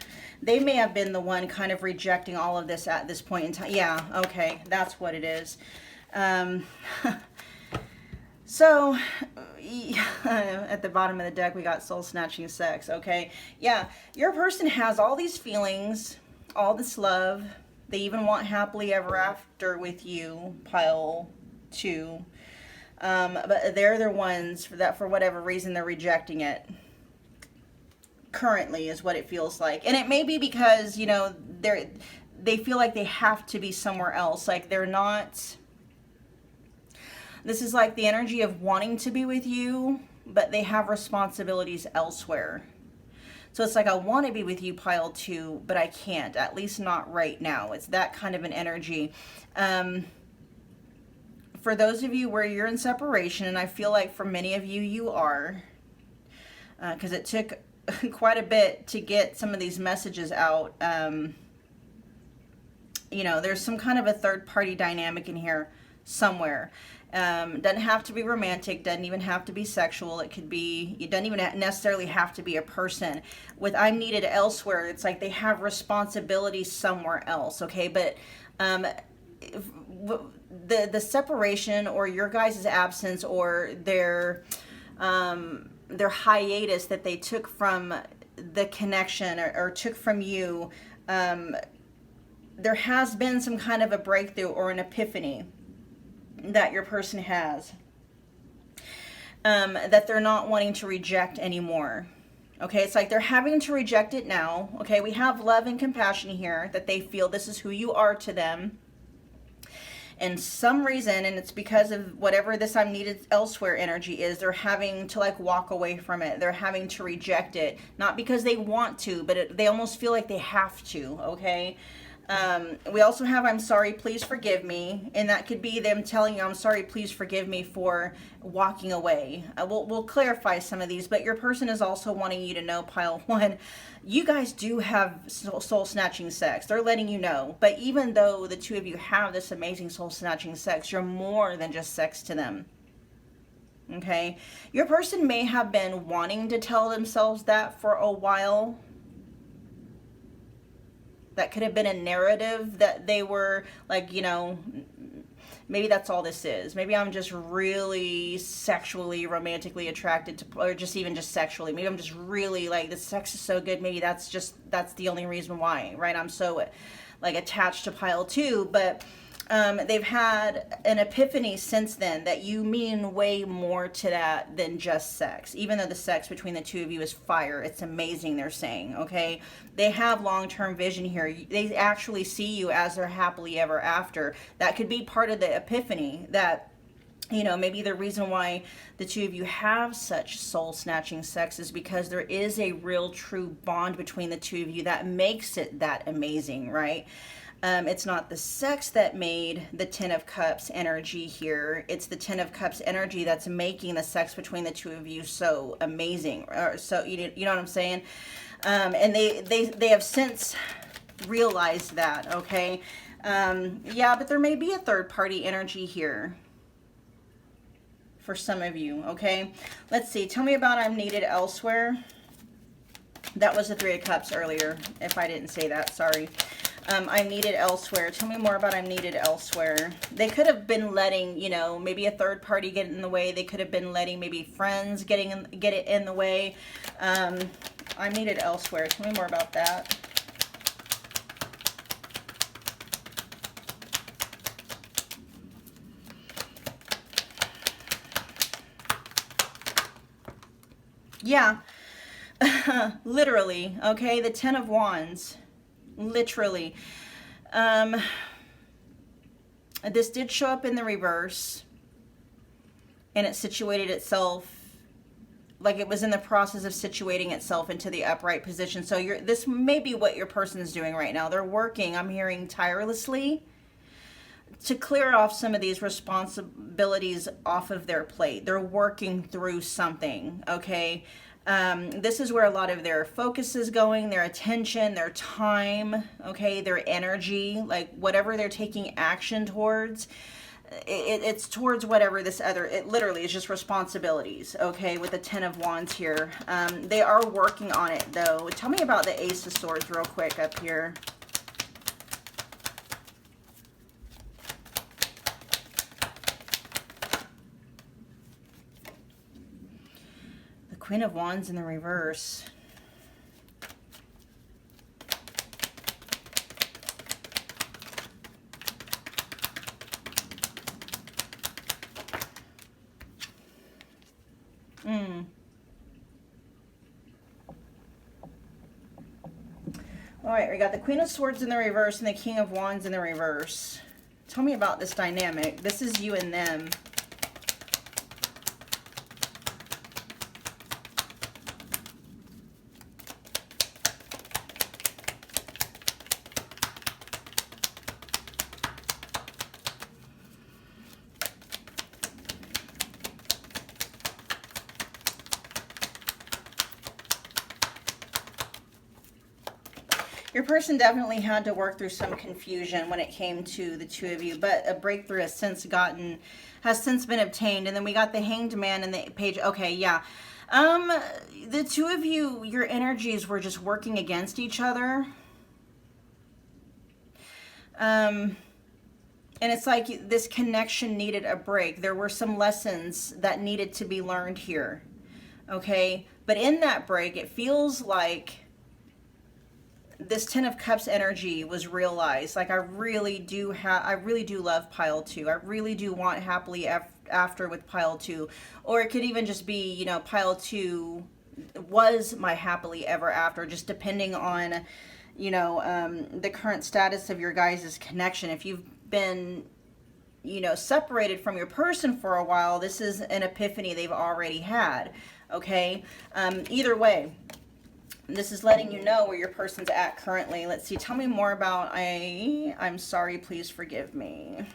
They may have been the one kind of rejecting all of this at this point in time. Yeah, okay. That's what it is. So, at the bottom of the deck, we got soul-snatching sex, okay? Yeah, your person has all these feelings, all this love. They even want happily ever after with you, pile 2. But they're the ones that, for whatever reason, they're rejecting it. Currently is what it feels like. And it may be because, you know, they feel like they have to be somewhere else. Like they're not... This is like the energy of wanting to be with you, but they have responsibilities elsewhere. So it's like, I want to be with you, pile 2, but I can't. At least not right now. It's that kind of an energy. For those of you where you're in separation, and I feel like for many of you, you are, because it took quite a bit to get some of these messages out. You know, there's some kind of a third-party dynamic in here somewhere. Doesn't have to be romantic, doesn't even have to be sexual. It could be, it doesn't even necessarily have to be a person. With I'm needed elsewhere, it's like they have responsibilities somewhere else, okay? But the separation or your guys' absence or their hiatus that they took from the connection or took from you, there has been some kind of a breakthrough or an epiphany that your person has, that they're not wanting to reject anymore. Okay, it's like they're having to reject it now. Okay, we have love and compassion here, that they feel this is who you are to them. And some reason, and it's because of whatever this I'm needed elsewhere energy is, they're having to like walk away from it. They're having to reject it. Not because they want to, but they almost feel like they have to, okay? We also have I'm sorry, please forgive me. And that could be them telling you I'm sorry, please forgive me for walking away. We'll clarify some of these, but your person is also wanting you to know, pile 1, you guys do have soul-snatching sex. They're letting you know. But even though the two of you have this amazing soul-snatching sex, you're more than just sex to them. Okay? Your person may have been wanting to tell themselves that for a while. That could have been a narrative that they were like, you know, maybe that's all this is. Maybe I'm just really sexually, romantically attracted to, or just even just sexually. Maybe I'm just really like, the sex is so good. Maybe that's the only reason why, right? I'm so like attached to pile 2. But They've had an epiphany since then that you mean way more to that than just sex. Even though the sex between the two of you is fire, it's amazing, they're saying, okay? They have long-term vision here. They actually see you as their happily ever after. That could be part of the epiphany, that, you know, maybe the reason why the two of you have such soul-snatching sex is because there is a real true bond between the two of you that makes it that amazing, right? It's not the sex that made the Ten of Cups energy here. It's the Ten of Cups energy that's making the sex between the two of you so amazing. Or so, you know what I'm saying? And they have since realized that, okay? Yeah, but there may be a third party energy here for some of you, okay? Let's see. Tell me about I'm needed elsewhere. That was the Three of Cups earlier, if I didn't say that, sorry. I'm needed elsewhere. Tell me more about I'm needed elsewhere. They could have been letting, you know, maybe a third party get in the way. They could have been letting maybe friends get it in the way. I'm needed elsewhere. Tell me more about that. Yeah, literally, okay? The Ten of Wands. Literally. This did show up in the reverse, and it situated itself like it was in the process of situating itself into the upright position. So this may be what your person is doing right now. They're working, I'm hearing, tirelessly to clear off some of these responsibilities off of their plate. They're working through something, okay? This is where a lot of their focus is going, their attention, their time, okay, their energy, like whatever they're taking action towards, it's towards whatever this other, it literally is just responsibilities, okay, with the Ten of Wands here. They are working on it, though. Tell me about the Ace of Swords real quick up here. Queen of Wands in the reverse. All right, we got the Queen of Swords in the reverse and the King of Wands in the reverse. Tell me about this dynamic. This is you and them. Your person definitely had to work through some confusion when it came to the two of you, but a breakthrough has since been obtained. And then we got the Hanged Man and the Page. Okay, yeah. The two of you, your energies were just working against each other. And it's like this connection needed a break. There were some lessons that needed to be learned here. Okay? But in that break, it feels like this Ten of Cups energy was realized. Like I really do love pile 2. I really do want happily after with pile 2. Or it could even just be, you know, pile 2 was my happily ever after, just depending on, you know, the current status of your guys' connection. If you've been, you know, separated from your person for a while, this is an epiphany they've already had. Okay? Either way, this is letting you know where your person's at currently. Let's see. Tell me more about I'm sorry, please forgive me.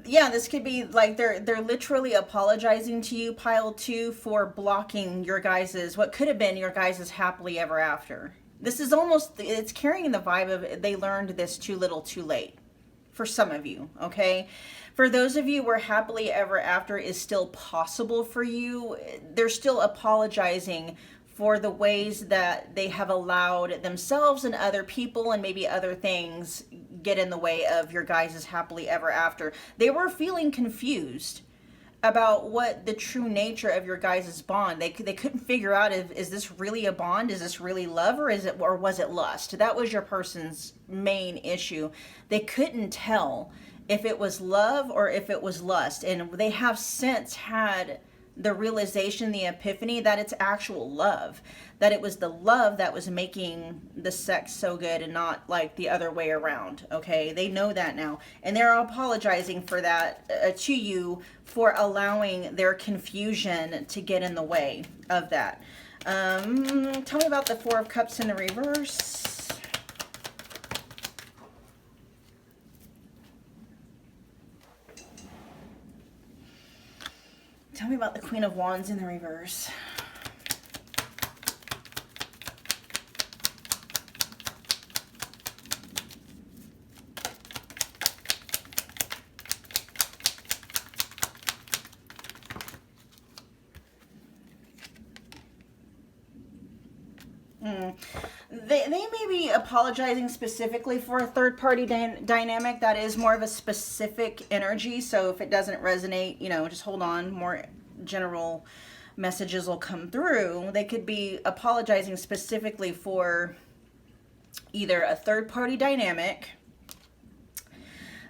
Yeah, this could be like they're literally apologizing to you, pile 2, for blocking your guys's, what could have been your guys's happily ever after. This is almost, it's carrying the vibe of they learned this too little too late for some of you, okay? For those of you where happily ever after is still possible for you, they're still apologizing for the ways that they have allowed themselves and other people and maybe other things get in the way of your guys' happily ever after. They were feeling confused about what the true nature of your guys' bond. They couldn't figure out if is this really a bond, is this really love, or was it lust? That was your person's main issue. They couldn't tell if it was love or if it was lust, and they have since had the realization, the epiphany that it's actual love, that it was the love that was making the sex so good and not like the other way around. Okay, they know that now, and they're apologizing for that to you for allowing their confusion to get in the way of that. Tell me about the Four of Cups in the reverse. Tell me about the Queen of Wands in the reverse. They may be apologizing specifically for a third-party dynamic that is more of a specific energy. So if it doesn't resonate, you know, just hold on. More general messages will come through. They could be apologizing specifically for either a third-party dynamic.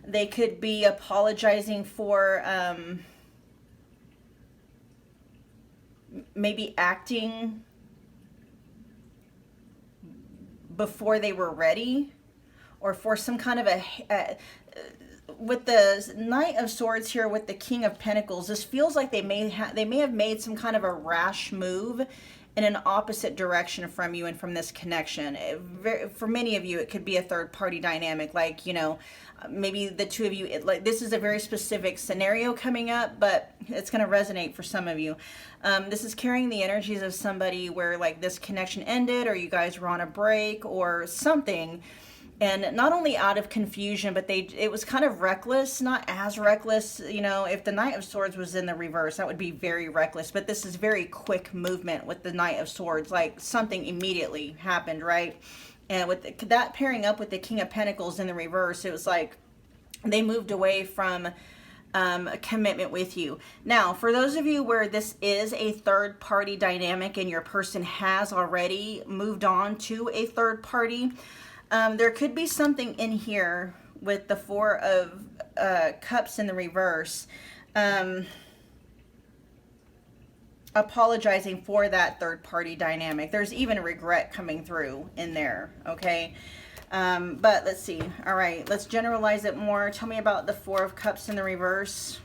They could be apologizing for maybe acting before they were ready, or for some kind of a with the Knight of Swords here with the King of Pentacles, this feels like they may have made some kind of a rash move in an opposite direction from you and from this connection. For many of you, it could be a third-party dynamic, like, you know, maybe the two of you, like, this is a very specific scenario coming up, but it's going to resonate for some of you. This is carrying the energies of somebody where, like, this connection ended, or you guys were on a break or something, and not only out of confusion, but it was kind of reckless, not as reckless. You know, if the Knight of Swords was in the reverse, that would be very reckless, but this is very quick movement with the Knight of Swords, like something immediately happened, right? And with that pairing up with the King of Pentacles in the reverse, it was like they moved away from a commitment with you. Now, for those of you where this is a third party dynamic and your person has already moved on to a third party, there could be something in here with the Four of Cups in the reverse, apologizing for that third party dynamic. There's even regret coming through in there, okay? But let's see. All right, let's generalize it more. Tell me about the Four of Cups in the reverse.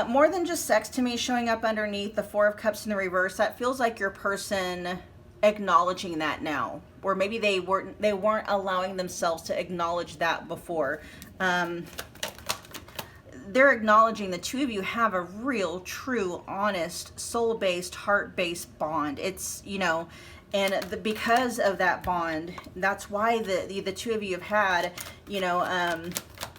More than just sex to me showing up underneath the Four of Cups in the reverse. That feels like your person acknowledging that now, or maybe they weren't allowing themselves to acknowledge that before. They're acknowledging the two of you have a real, true, honest, soul-based, heart-based bond. It's, you know, and because of that bond, that's why the two of you have had, you know,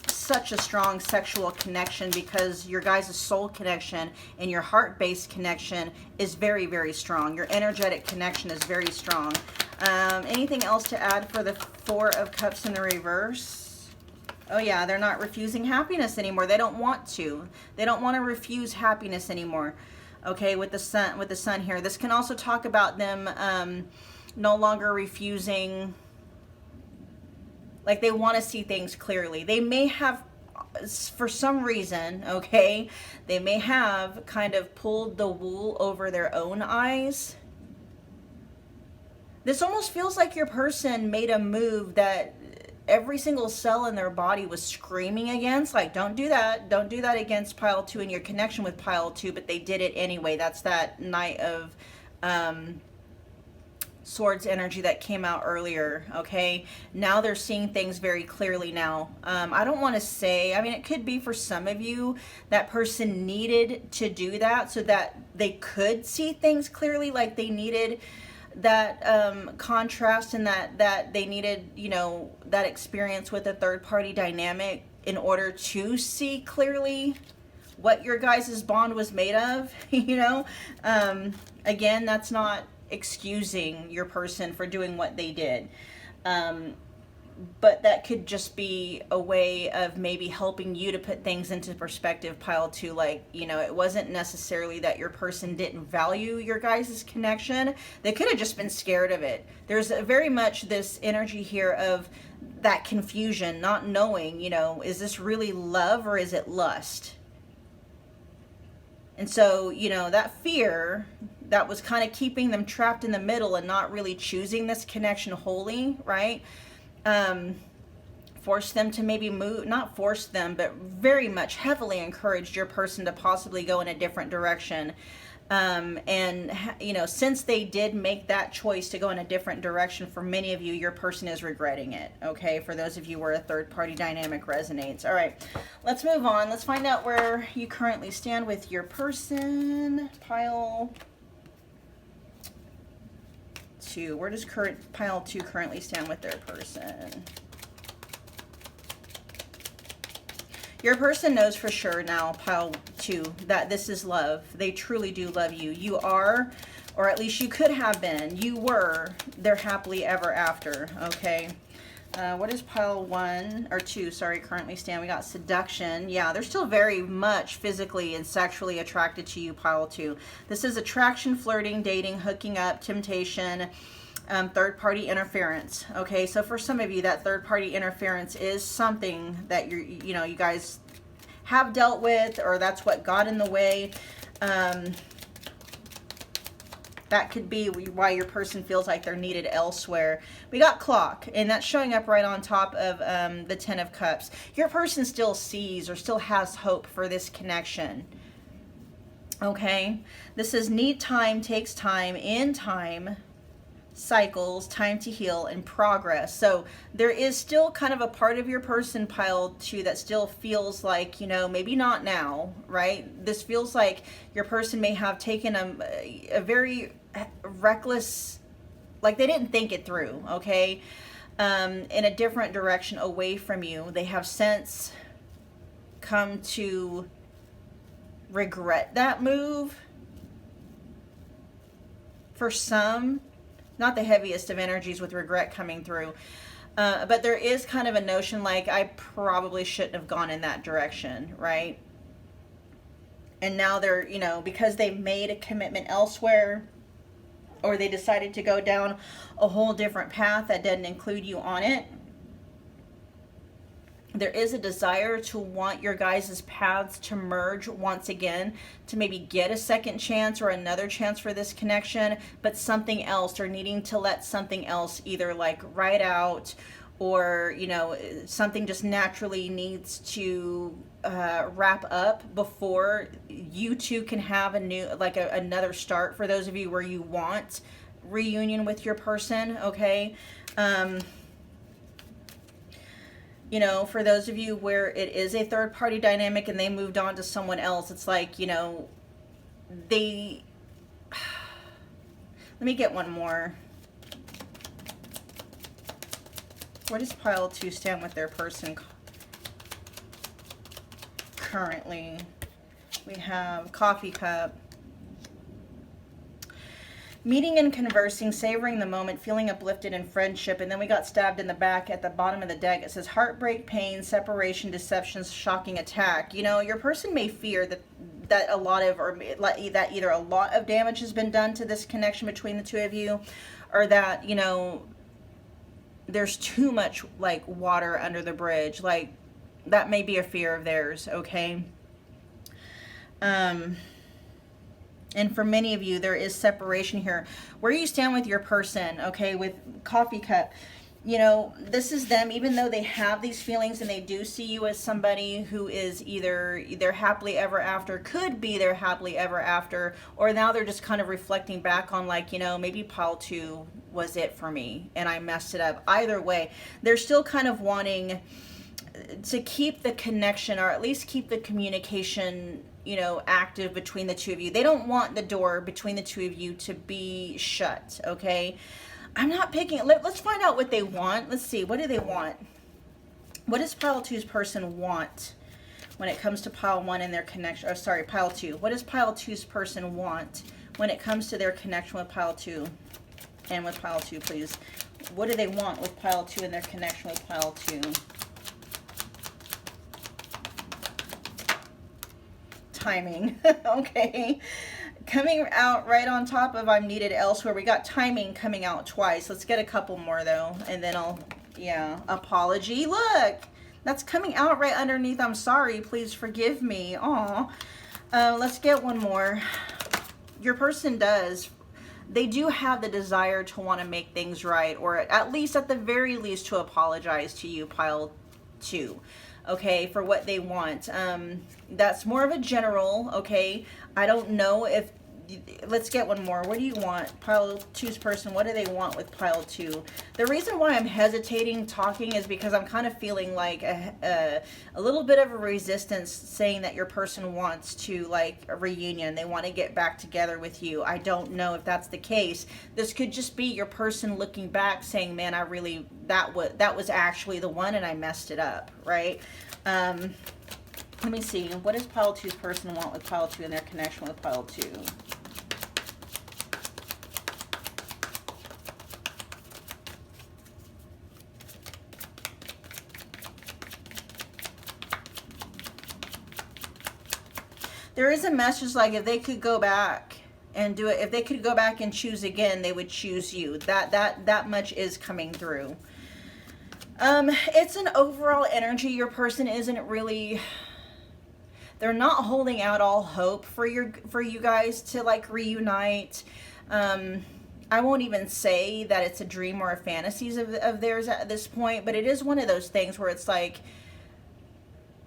such a strong sexual connection, because your guys' soul connection and your heart-based connection is very, very strong. Your energetic connection is very strong. Anything else to add for the Four of Cups in the reverse? Oh yeah, they're not refusing happiness anymore. They don't want to. They don't want to refuse happiness anymore. Okay, with the sun here. This can also talk about them no longer refusing. Like, they want to see things clearly. They may have, for some reason, okay, they may have kind of pulled the wool over their own eyes. This almost feels like your person made a move that every single cell in their body was screaming against, like, don't do that against pile 2 and your connection with pile 2, but they did it anyway. That's that Knight of Swords energy that came out earlier. Okay, now they're seeing things very clearly now. I don't want to say, I mean, it could be for some of you that person needed to do that so that they could see things clearly, like they needed contrast and that they needed, that experience with a third party dynamic in order to see clearly what your guys' bond was made of. Again, that's not excusing your person for doing what they did. But that could just be a way of maybe helping you to put things into perspective, pile 2. Like, it wasn't necessarily that your person didn't value your guys' connection. They could have just been scared of it. There's very much this energy here of that confusion, not knowing, is this really love or is it lust? And so, that fear that was kind of keeping them trapped in the middle and not really choosing this connection wholly, right? Forced them to maybe move, not forced them, but very much heavily encouraged your person to possibly go in a different direction. And since they did make that choice to go in a different direction, for many of you, your person is regretting it. Okay. For those of you where a third party dynamic resonates. All right, let's move on. Let's find out where you currently stand with your person. Pile 2. Where does pile 2 currently stand with their person? Your person knows for sure now, pile 2, that this is love. They truly do love you. You are, or at least you could have been, you were their happily ever after, okay? What is pile 1, or 2, sorry, currently stand? We got seduction. Yeah, they're still very much physically and sexually attracted to you, pile 2. This is attraction, flirting, dating, hooking up, temptation, third-party interference. Okay, so for some of you, that third-party interference is something that you guys have dealt with, or that's what got in the way. That could be why your person feels like they're needed elsewhere. We got clock, and that's showing up right on top of the 10 of Cups. Your person still sees or still has hope for this connection. Okay, this is need time, takes time, in time, cycles, time to heal, and progress. So there is still kind of a part of your person, pile 2, that still feels like, maybe not now, right? This feels like your person may have taken a very reckless, like they didn't think it through, okay? In a different direction away from you. They have since come to regret that move. For some, not the heaviest of energies with regret coming through, but there is kind of a notion like, I probably shouldn't have gone in that direction, right? And now they're, because they've made a commitment elsewhere, or they decided to go down a whole different path that didn't include you on it, there is a desire to want your guys' paths to merge once again, to maybe get a second chance or another chance for this connection, but something else, or needing to let something else either like ride out, or something just naturally needs to wrap up before you two can have a new, like another start, for those of you where you want reunion with your person, okay? For those of you where it is a third party dynamic and they moved on to someone else, it's like, they, let me get one more. Where does pile 2 stand with their person currently? We have coffee cup. Meeting and conversing, savoring the moment, feeling uplifted in friendship. And then we got stabbed in the back at the bottom of the deck. It says heartbreak, pain, separation, deception, shocking attack. Your person may fear that a lot of, or that either a lot of damage has been done to this connection between the two of you, or that, there's too much like water under the bridge. Like that may be a fear of theirs, okay? And for many of you, there is separation here. Where you stand with your person, okay, with coffee cup, this is them, even though they have these feelings and they do see you as somebody who is either their happily ever after, could be their happily ever after, or now they're just kind of reflecting back on like, maybe pile 2 was it for me and I messed it up. Either way, they're still kind of wanting to keep the connection, or at least keep the communication you know, active between the two of you. They don't want the door between the two of you to be shut, okay? I'm not picking, let's find out what they want. Let's see, what do they want? What does pile two's person want when it comes to pile one and their connection? Oh, sorry, pile two. What does pile two's person want when it comes to their connection with pile two? And with pile two, please. What do they want with pile two and their connection with pile two? Timing. Okay. Coming out right on top of I'm needed elsewhere. We got timing coming out twice. Let's get a couple more though. And then I'll, yeah, apology. Look, that's coming out right underneath I'm sorry. Please forgive me. Aw. Let's get one more. Your person does. They do have the desire to want to make things right, or at least at the very least to apologize to you, pile two, okay, for what they want. That's more of a general, okay? I don't know if, let's get one more. What do you want? Pile two's person, what do they want with pile two? The reason why I'm hesitating talking is because I'm kind of feeling like a little bit of a resistance saying that your person wants to, like, a reunion. They want to get back together with you. I don't know if that's the case. This could just be your person looking back saying, man, I really, that was actually the one and I messed it up, right? Let me see. What does pile two's person want with pile two and their connection with pile two? There is a message like if they could go back and do it, if they could go back and choose again, they would choose you. That much is coming through. It's an overall energy. Your person isn't really, they're not holding out all hope for you guys to, like, reunite. I won't even say that it's a dream or a fantasies of theirs at this point, but it is one of those things where it's like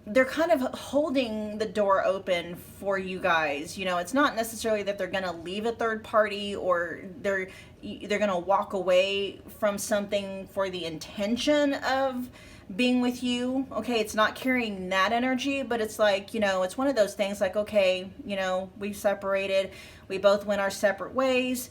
they're kind of holding the door open for you guys. You know, it's not necessarily that they're going to leave a third party or they're going to walk away from something for the intention of being with you. Okay, it's not carrying that energy, but it's like, you know, it's one of those things like, okay, you know, we've separated, we both went our separate ways.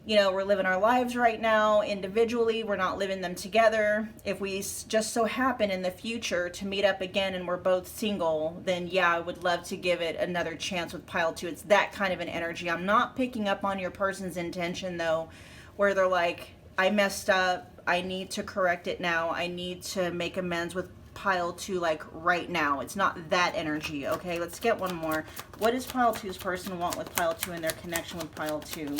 You know, we're living our lives right now individually. We're not living them together. If we just so happen in the future to meet up again and we're both single, then yeah, I would love to give it another chance with pile two. It's that kind of an energy. I'm not picking up on your person's intention though, where they're like, I messed up. I need to correct it now. I need to make amends with pile two, like right now. It's not that energy. Okay, let's get one more. What does pile two's person want with pile two and their connection with pile two?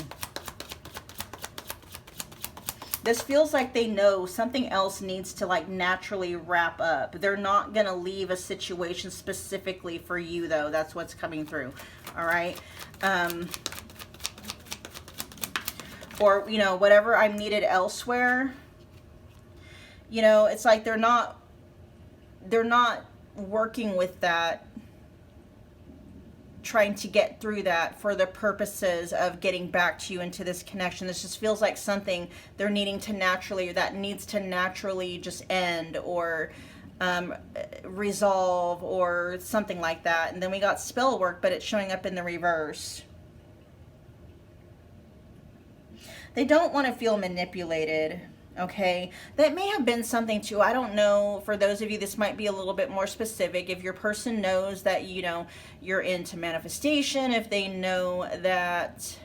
This feels like they know something else needs to, like, naturally wrap up. They're not going to leave a situation specifically for you, though. That's what's coming through. All right. Or, you know, whatever I'm needed elsewhere. You know, it's like they're not working with that, trying to get through that for the purposes of getting back to you into this connection. This just feels like something they're needing to naturally, that needs to naturally just end or resolve or something like that. And then we got spell work, but it's showing up in the reverse. They don't want to feel manipulated. Okay, that may have been something too. I don't know. For those of you, this might be a little bit more specific. If your person knows that, you know, you're into manifestation, if they know that,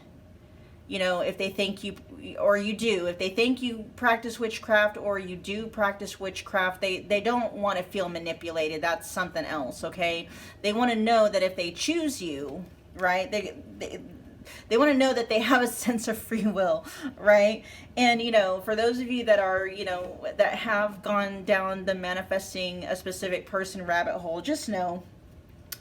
you know, if they think you, or you do, if they think you practice witchcraft or you do practice witchcraft, they don't want to feel manipulated. That's something else. Okay, they want to know that if they choose you, right, they want to know that they have a sense of free will, right? And, you know, for those of you that are, you know, that have gone down the manifesting a specific person rabbit hole, just know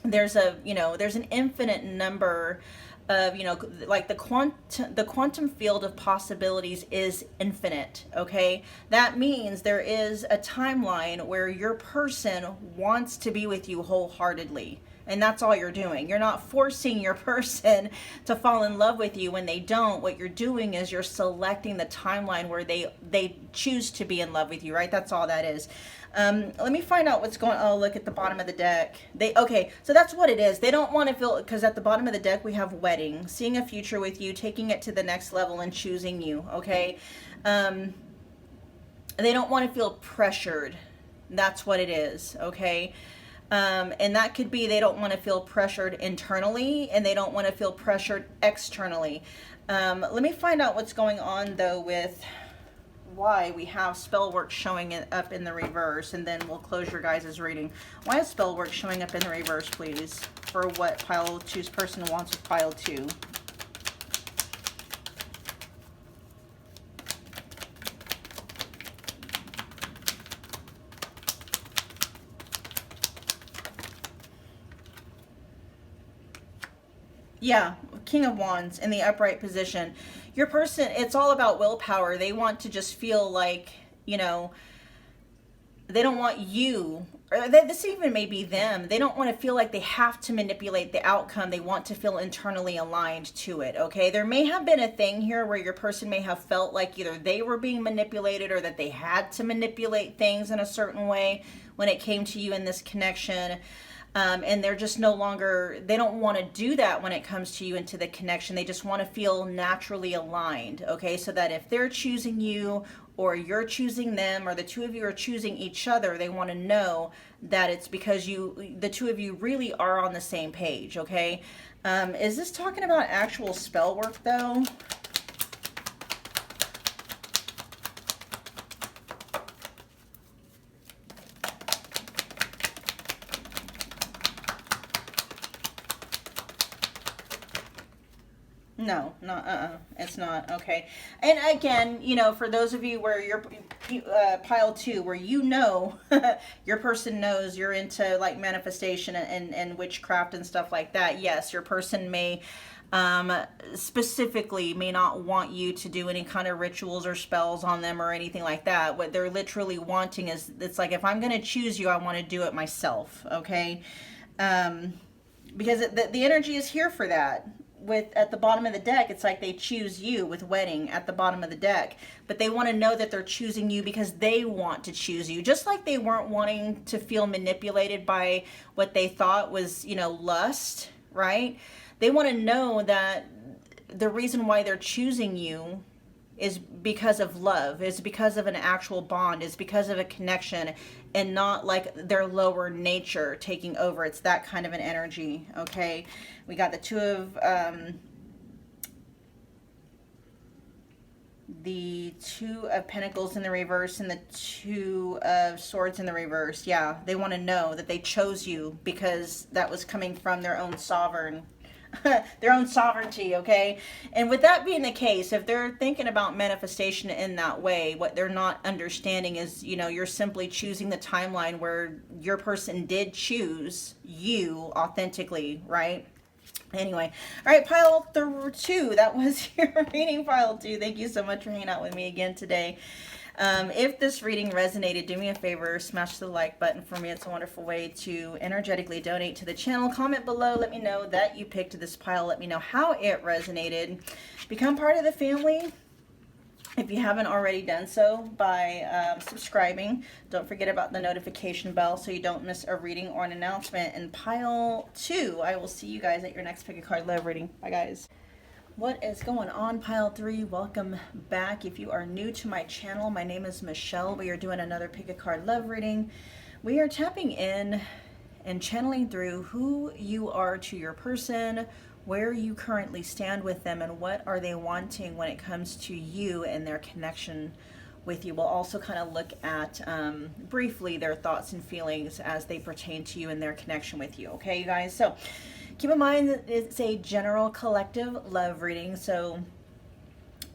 there's a, you know, there's an infinite number of, you know, like the quantum field of possibilities is infinite, okay? That means there is a timeline where your person wants to be with you wholeheartedly. And that's all you're doing. You're not forcing your person to fall in love with you when they don't. What you're doing is you're selecting the timeline where they choose to be in love with you, right? That's all that is. Let me find out what's going on. Oh, look at the bottom of the deck. Okay, so that's what it is. They don't want to feel, because at the bottom of the deck we have wedding, seeing a future with you, taking it to the next level and choosing you, okay? They don't want to feel pressured. That's what it is, okay? And that could be they don't want to feel pressured internally, and they don't want to feel pressured externally. Let me find out what's going on though with why we have spell work showing it up in the reverse, and then we'll close your guys' reading. Why is spell work showing up in the reverse, please, for what pile 2's person wants with pile 2? Yeah, King of Wands in the upright position. Your person, it's all about willpower. They want to just feel like, you know, they don't want you, or this even may be them. They don't want to feel like they have to manipulate the outcome. They want to feel internally aligned to it, okay? There may have been a thing here where your person may have felt like either they were being manipulated or that they had to manipulate things in a certain way when it came to you in this connection. And they're just no longer, they don't want to do that when it comes to you into the connection. They just want to feel naturally aligned, okay? So that if they're choosing you or you're choosing them or the two of you are choosing each other, they want to know that it's because the two of you really are on the same page, okay? Is this talking about actual spell work though? No, it's not. Okay. And again, you know, for those of you where you're pile 2, where you know your person knows you're into like manifestation and witchcraft and stuff like that, yes, your person may specifically may not want you to do any kind of rituals or spells on them or anything like that. What they're literally wanting is, it's like, if I'm going to choose you, I want to do it myself, okay? Because the energy is here for that. At the bottom of the deck, it's like they choose you with wedding at the bottom of the deck, but they want to know that they're choosing you because they want to choose you, just like they weren't wanting to feel manipulated by what they thought was, you know, lust, right? They want to know that the reason why they're choosing you is because of love, is because of an actual bond, is because of a connection, and not like their lower nature taking over. It's that kind of an energy, okay? We got the Two of Pentacles in the reverse and the Two of Swords in the reverse. Yeah, they want to know that they chose you because that was coming from their own their own sovereignty, okay? And with that being the case, if they're thinking about manifestation in that way, what they're not understanding is, you know, you're simply choosing the timeline where your person did choose you authentically, right? Anyway, all right, pile 2, that was your reading, pile 2. Thank you so much for hanging out with me again today. If this reading resonated, do me a favor, smash the like button for me. It's a wonderful way to energetically donate to the channel. Comment below, let me know that you picked this pile. Let me know how it resonated. Become part of the family if you haven't already done so by subscribing. Don't forget about the notification bell so you don't miss a reading or an announcement. And pile 2, I will see you guys at your next Pick a Card Love reading. Bye, guys. What is going on, pile 3? Welcome back. If you are new to my channel, my name is Michelle. We are doing another Pick a Card Love reading. We are tapping in and channeling through who you are to your person, where you currently stand with them, and what are they wanting when it comes to you and their connection with you. We'll also kind of look at briefly their thoughts and feelings as they pertain to you and their connection with you. Okay, you guys? So keep in mind that it's a general collective love reading, so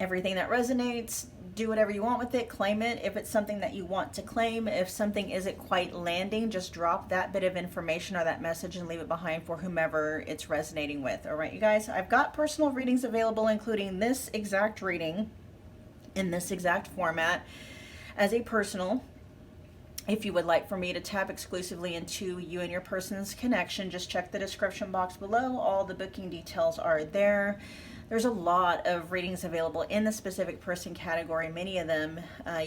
everything that resonates, do whatever you want with it, claim it if it's something that you want to claim. If something isn't quite landing, just drop that bit of information or that message and leave it behind for whomever it's resonating with. All right, you guys, I've got personal readings available, including this exact reading in this exact format as a personal. If you would like for me to tap exclusively into you and your person's connection, just check the description box below. All the booking details are there. There's a lot of readings available in the specific person category. Many of them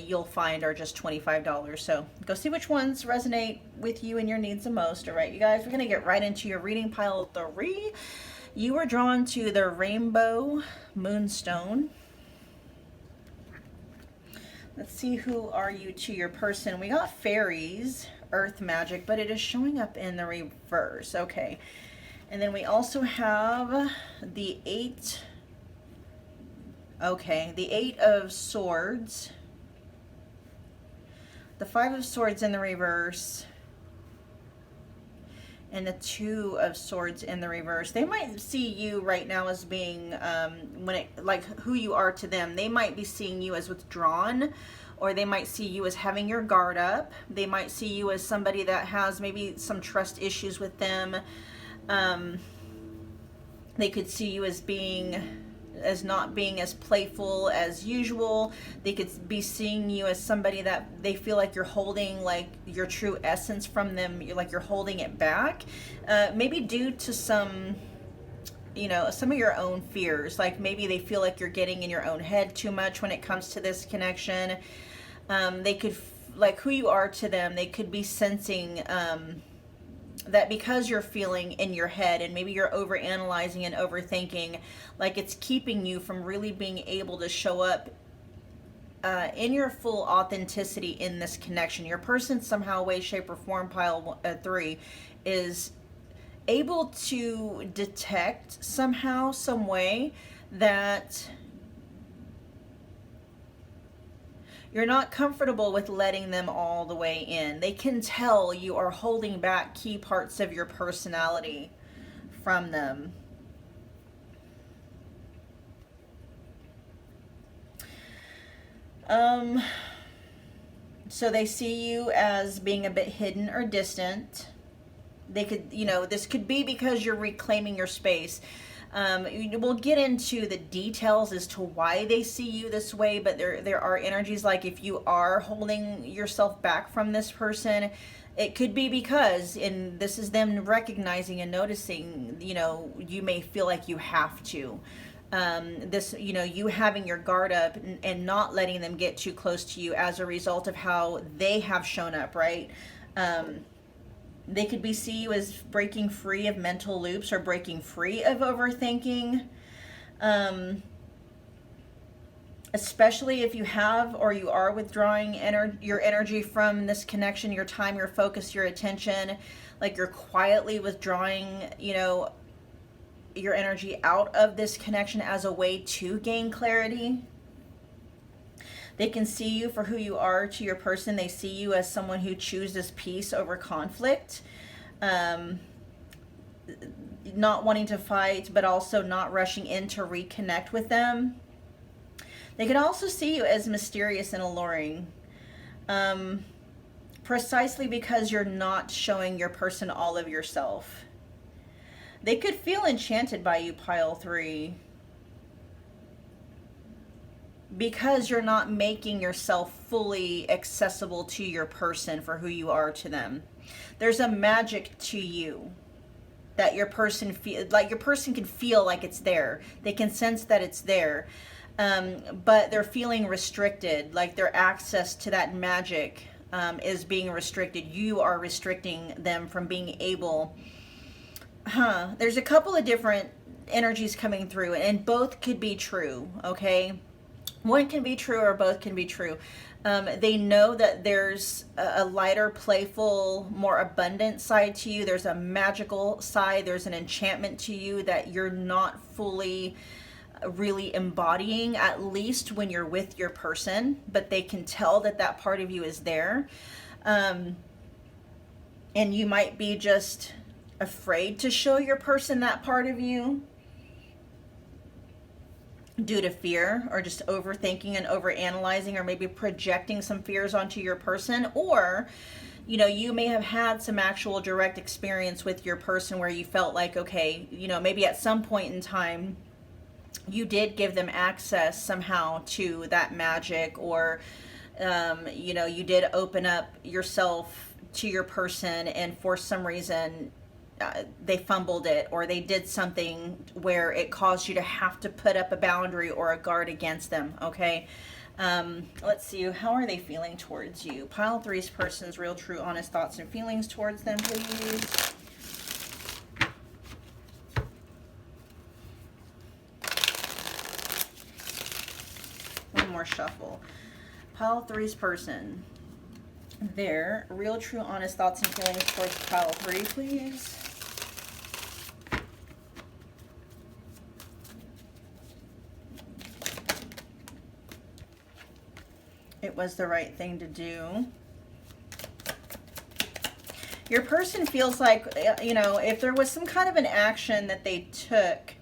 you'll find are just $25. So go see which ones resonate with you and your needs the most. All right, you guys, we're going to get right into your reading. Pile 3. You were drawn to the Rainbow Moonstone. Let's see, who are you to your person? We got fairies, earth magic, but it is showing up in the reverse. Okay. And then we also have the 8. Okay, the 8 of Swords. The 5 of Swords in the reverse. And the 2 of Swords in the reverse. They might see you right now as being, like who you are to them. They might be seeing you as withdrawn, or they might see you as having your guard up. They might see you as somebody that has maybe some trust issues with them. They could see you as not being as playful as usual. They could be seeing you as somebody that they feel like you're holding like your true essence from them. You're holding it back, maybe due to some of your own fears. Like maybe they feel like you're getting in your own head too much when it comes to this connection. They could, like who you are to them, they could be sensing that because you're feeling in your head and maybe you're over analyzing and overthinking, like it's keeping you from really being able to show up in your full authenticity in this connection. Your person somehow, way, shape, or form, pile 3, is able to detect somehow, some way that you're not comfortable with letting them all the way in. They can tell you are holding back key parts of your personality from them. So they see you as being a bit hidden or distant. They could, this could be because you're reclaiming your space. We'll get into the details as to why they see you this way, but there are energies like if you are holding yourself back from this person, it could be because, and this is them recognizing and noticing, you may feel like you have to. You having your guard up and not letting them get too close to you as a result of how they have shown up, right? They could be see you as breaking free of mental loops or breaking free of overthinking. Especially if you have or you are withdrawing your energy from this connection, your time, your focus, your attention, like you're quietly withdrawing, your energy out of this connection as a way to gain clarity. They can see you for who you are to your person. They see you as someone who chooses peace over conflict. Not wanting to fight, but also not rushing in to reconnect with them. They can also see you as mysterious and alluring. Precisely because you're not showing your person all of yourself. They could feel enchanted by you, pile 3. Because you're not making yourself fully accessible to your person for who you are to them. There's a magic to you that your person can feel like it's there. They can sense that it's there. But they're feeling restricted, like their access to that magic is being restricted. You are restricting them from being able. There's a couple of different energies coming through, and both could be true, okay? One can be true or both can be true. They know that there's a lighter, playful, more abundant side to you. There's a magical side. There's an enchantment to you that you're not fully really embodying, at least when you're with your person, but they can tell that that part of you is there. And you might be just afraid to show your person that part of you due to fear or just overthinking and overanalyzing, or maybe projecting some fears onto your person. Or you may have had some actual direct experience with your person where you felt like, okay, maybe at some point in time you did give them access somehow to that magic, or You know, you did open up yourself to your person, and for some reason they fumbled it, or they did something where it caused you to have to put up a boundary or a guard against them. Okay. Let's see, how are they feeling towards you? Pile three's person's real, true, honest thoughts and feelings towards them, please. One more shuffle. Pile three's person, their real, true, honest thoughts and feelings towards pile three, please. It was the right thing to do. Your person feels like, you know, if there was some kind of an action that they took,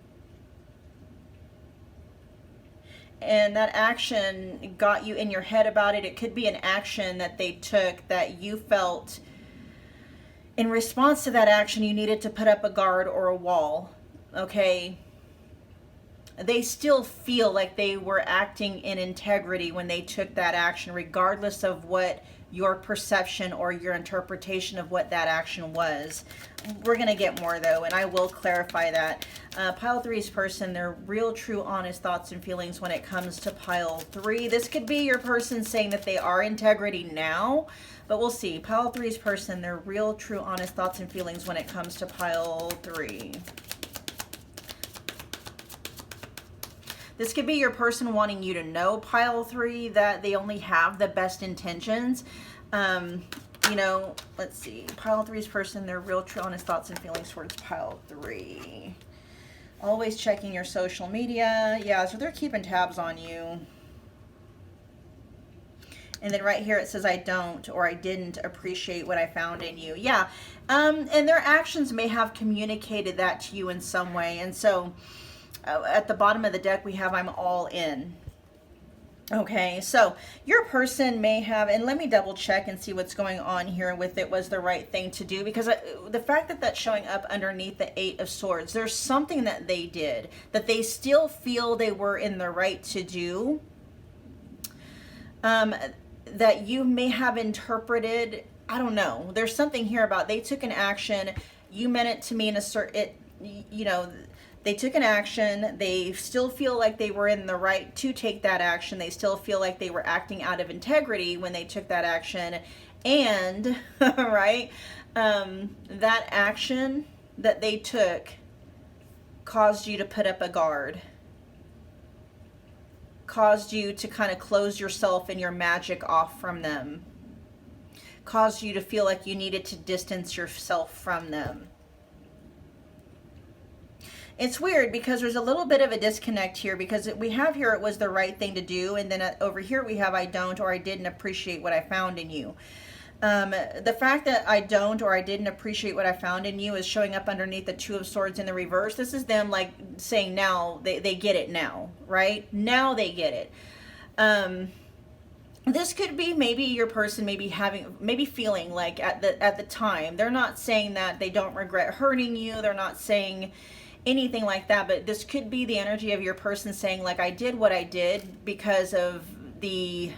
and that action got you in your head about it, it could be an action that they took that you felt in response to that action you needed to put up a guard or a wall. Okay. They still feel like they were acting in integrity when they took that action, regardless of what your perception or your interpretation of what that action was. We're going to get more, though, and I will clarify that. Pile three's person, their real, true, honest thoughts and feelings when it comes to pile three. This could be your person saying that they are integrity now, but we'll see. Pile three's person, their real, true, honest thoughts and feelings when it comes to pile three. This could be your person wanting you to know, pile three, that they only have the best intentions. You know, let's see. Pile three's person, their real, true, honest thoughts and feelings towards pile three. Always checking your social media. Yeah, so they're keeping tabs on you. And then right here it says, I don't, or I didn't appreciate what I found in you. Yeah, and their actions may have communicated that to you in some way. And so at the bottom of the deck, we have, I'm all in. Okay, so your person may have, and let me double check and see what's going on here with it was the right thing to do, because the fact that that's showing up underneath the Eight of Swords, there's something that they did that they still feel they were in the right to do, that you may have interpreted, I don't know, there's something here about they took an action, you meant it to mean a certain, you know, they took an action, they still feel like they were in the right to take that action, they still feel like they were acting out of integrity when they took that action, and, right, that action that they took caused you to put up a guard, caused you to kind of close yourself and your magic off from them, caused you to feel like you needed to distance yourself from them. It's weird because there's a little bit of a disconnect here, because we have here, it was the right thing to do. And then over here we have, I don't, or I didn't appreciate what I found in you. The fact that I don't, or I didn't appreciate what I found in you is showing up underneath the Two of Swords in the reverse. This is them like saying now, they get it now, right? Now they get it. This could be maybe your person maybe feeling like at the time, they're not saying that they don't regret hurting you. They're not saying anything like that, but this could be the energy of your person saying like, I did what I did because of the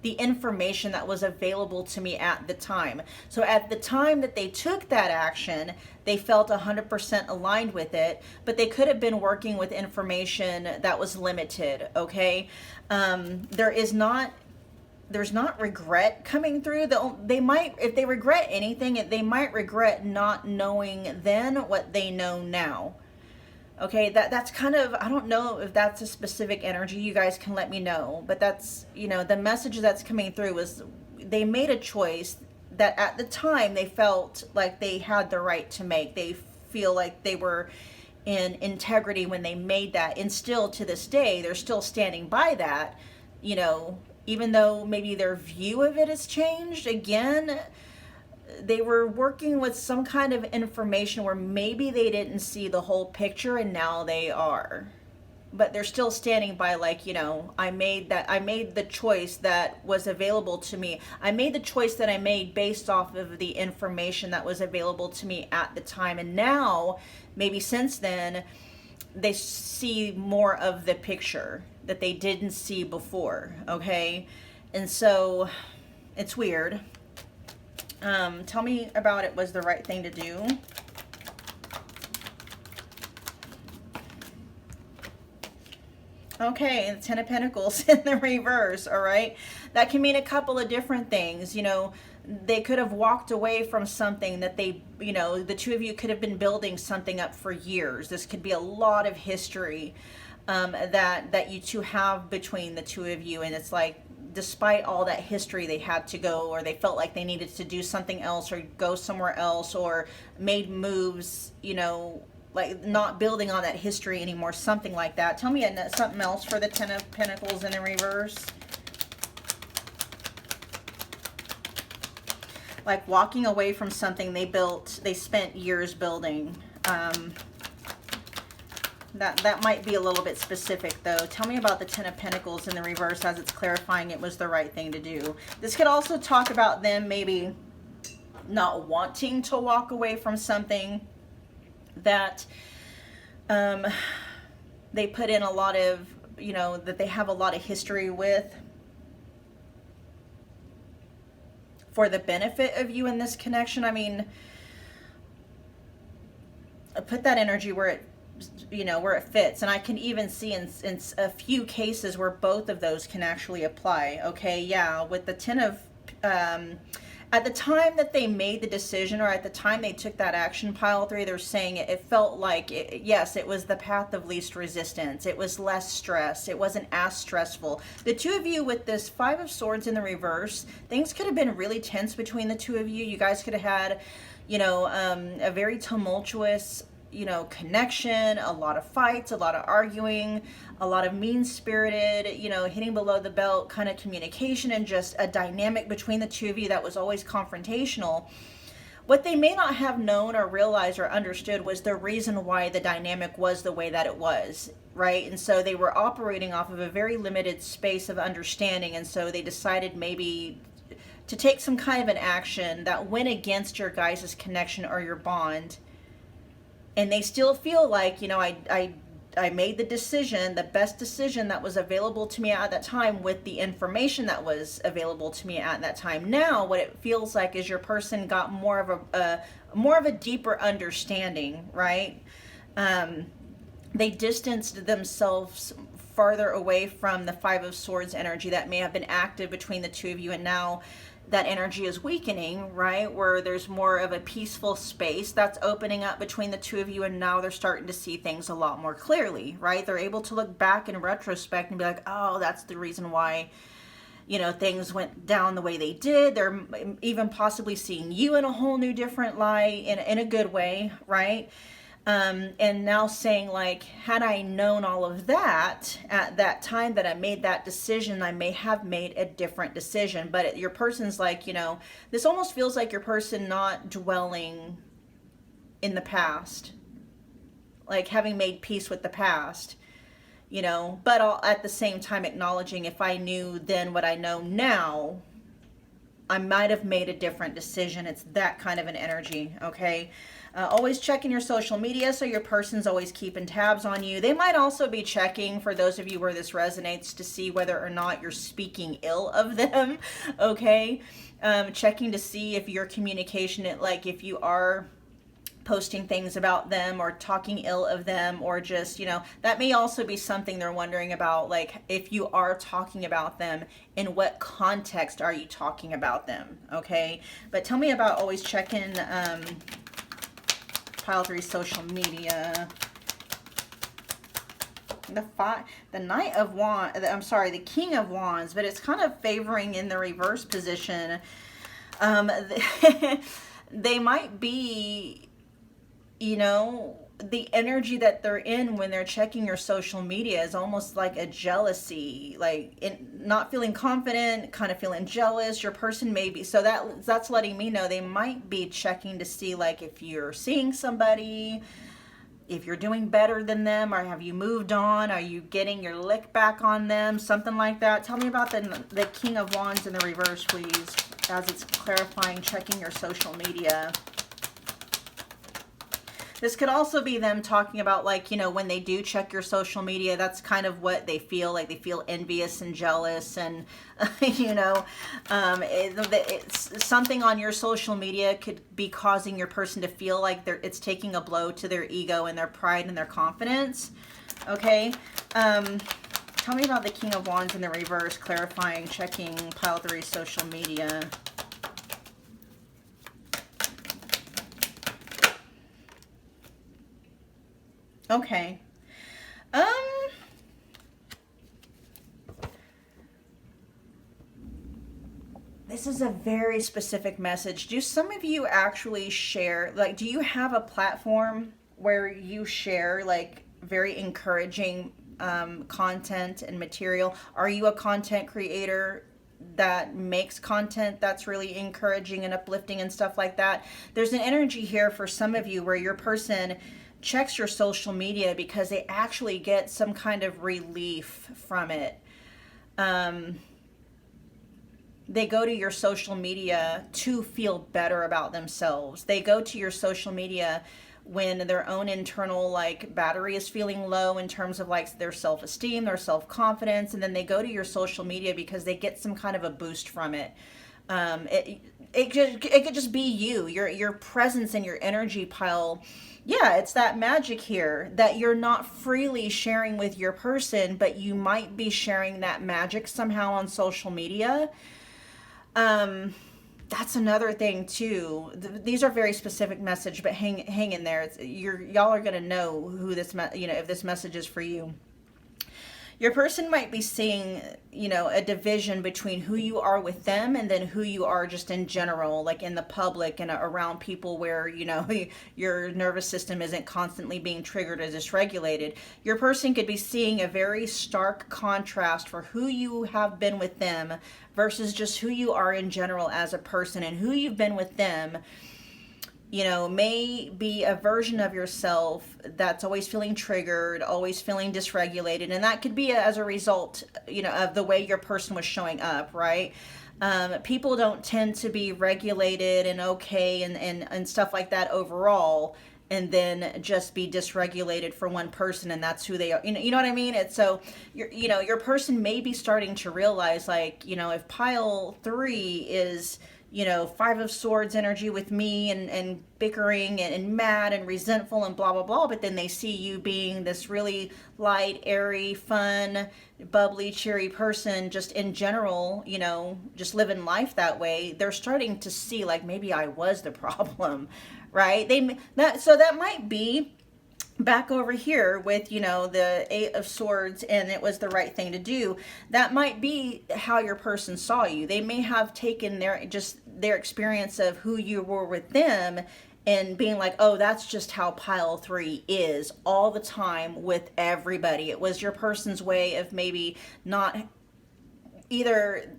information that was available to me at the time. So at the time that they took that action, they felt 100% aligned with it, but they could have been working with information that was limited. Okay. There's not regret coming through. They might, if they regret anything, they might regret not knowing then what they know now. Okay, that's kind of, I don't know if that's a specific energy. You guys can let me know. But that's, you know, the message that's coming through was they made a choice that at the time they felt like they had the right to make. They feel like they were in integrity when they made that. And still to this day, they're still standing by that, you know, even though maybe their view of it has changed. Again, they were working with some kind of information where maybe they didn't see the whole picture, and now they are. But they're still standing by, like, you know, I made the choice that was available to me. I made the choice that I made based off of the information that was available to me at the time. And now, maybe since then, they see more of the picture that they didn't see before, okay? And so it's weird. Tell me about it was the right thing to do. Okay, the Ten of Pentacles in the reverse, all right? That can mean a couple of different things. You know, they could have walked away from something that they, you know, the two of you could have been building something up for years. This could be a lot of history that you two have between the two of you. And it's like, despite all that history, they had to go, or they felt like they needed to do something else or go somewhere else, or made moves, you know, like not building on that history anymore, something like that. Tell me something else for the Ten of Pentacles in the reverse. Like walking away from something they built, they spent years building. That might be a little bit specific though. Tell me about the Ten of Pentacles in the reverse as it's clarifying it was the right thing to do. This could also talk about them maybe not wanting to walk away from something that they put in a lot of, you know, that they have a lot of history with for the benefit of you in this connection. I mean, put that energy where it, you know, where it fits. And I can even see in a few cases where both of those can actually apply. Okay, yeah, with the Ten of at the time that they made the decision, or at the time they took that action, pile 3, they're saying it felt like, yes, it was the path of least resistance. It was less stress. It wasn't as stressful. The two of you with this Five of Swords in the reverse, things could have been really tense between the two of you. You guys could have had, you know, a very tumultuous, you know, connection, a lot of fights, a lot of arguing, a lot of mean-spirited, you know, hitting below the belt kind of communication, and just a dynamic between the two of you that was always confrontational. What they may not have known or realized or understood was the reason why the dynamic was the way that it was, right? And so they were operating off of a very limited space of understanding, and so they decided maybe to take some kind of an action that went against your guys' connection or your bond. And they still feel like, you know, I made the decision, the best decision that was available to me at that time with the information that was available to me at that time. Now, what it feels like is your person got more of a deeper understanding, right? They distanced themselves farther away from the Five of Swords energy that may have been active between the two of you, and now that energy is weakening, right? Where there's more of a peaceful space that's opening up between the two of you, and now they're starting to see things a lot more clearly, right? They're able to look back in retrospect and be like, oh, that's the reason why, you know, things went down the way they did. They're even possibly seeing you in a whole new different light, in a good way, right? And now saying, like, had I known all of that at that time that I made that decision, I may have made a different decision. But your person's like, you know, this almost feels like your person not dwelling in the past, like having made peace with the past, you know, but at the same time acknowledging, if I knew then what I know now, I might have made a different decision. It's that kind of an energy, okay? Always checking your social media, so your person's always keeping tabs on you. They might also be checking, for those of you where this resonates, to see whether or not you're speaking ill of them, okay? Checking to see if your communication, like if you are posting things about them or talking ill of them, or just, you know, that may also be something they're wondering about. Like, if you are talking about them, in what context are you talking about them, okay? But tell me about always checking pile 3 social media. The Knight of Wands, I'm sorry, the King of Wands, but it's kind of favoring in the reverse position. They might be, you know, the energy that they're in when they're checking your social media is almost like a jealousy, like not feeling confident, kind of feeling jealous. Your person may be, so that's letting me know they might be checking to see, like, if you're seeing somebody, if you're doing better than them, or have you moved on, are you getting your lick back on them, something like that. Tell me about the King of Wands in the reverse, please, as it's clarifying checking your social media. This could also be them talking about, like, you know, when they do check your social media, that's kind of what they feel like. They feel envious and jealous, and you know, it's something on your social media could be causing your person to feel like it's taking a blow to their ego and their pride and their confidence. Okay. Tell me about the King of Wands in the reverse, clarifying, checking pile 3 social media. Okay. This is a very specific message. Do some of you actually share, like, do you have a platform where you share, like, very encouraging content and material? Are you a content creator that makes content that's really encouraging and uplifting and stuff like that? There's an energy here for some of you where your person checks your social media because they actually get some kind of relief from it. They go to your social media to feel better about themselves. They go to your social media when their own internal, like, battery is feeling low in terms of, like, their self-esteem, their self-confidence, and then they go to your social media because they get some kind of a boost from it. It could just be your presence and your energy pile. Yeah, it's that magic here that you're not freely sharing with your person, but you might be sharing that magic somehow on social media. That's another thing too. These are very specific message, but hang in there. Y'all are gonna know who this, you know, if this message is for you. Your person might be seeing, you know, a division between who you are with them and then who you are just in general, like in the public and around people where, you know, your nervous system isn't constantly being triggered or dysregulated. Your person could be seeing a very stark contrast for who you have been with them versus just who you are in general as a person, and who you've been with them, you know, may be a version of yourself that's always feeling triggered, always feeling dysregulated. And that could be as a result, you know, of the way your person was showing up, right? People don't tend to be regulated and okay and stuff like that overall, and then just be dysregulated for one person, and that's who they are. You know what I mean? It's so, you know, your person may be starting to realize, like, you know, if pile 3 is, you know, 5 of Swords energy with me and bickering and mad and resentful and blah, blah, blah. But then they see you being this really light, airy, fun, bubbly, cheery person just in general, you know, just living life that way. They're starting to see, like, maybe I was the problem, right? So that might be back over here with, you know, the 8 of Swords, and it was the right thing to do. That might be how your person saw you. They may have taken their experience of who you were with them and being like, oh, that's just how pile 3 is all the time with everybody. It was your person's way of maybe not either.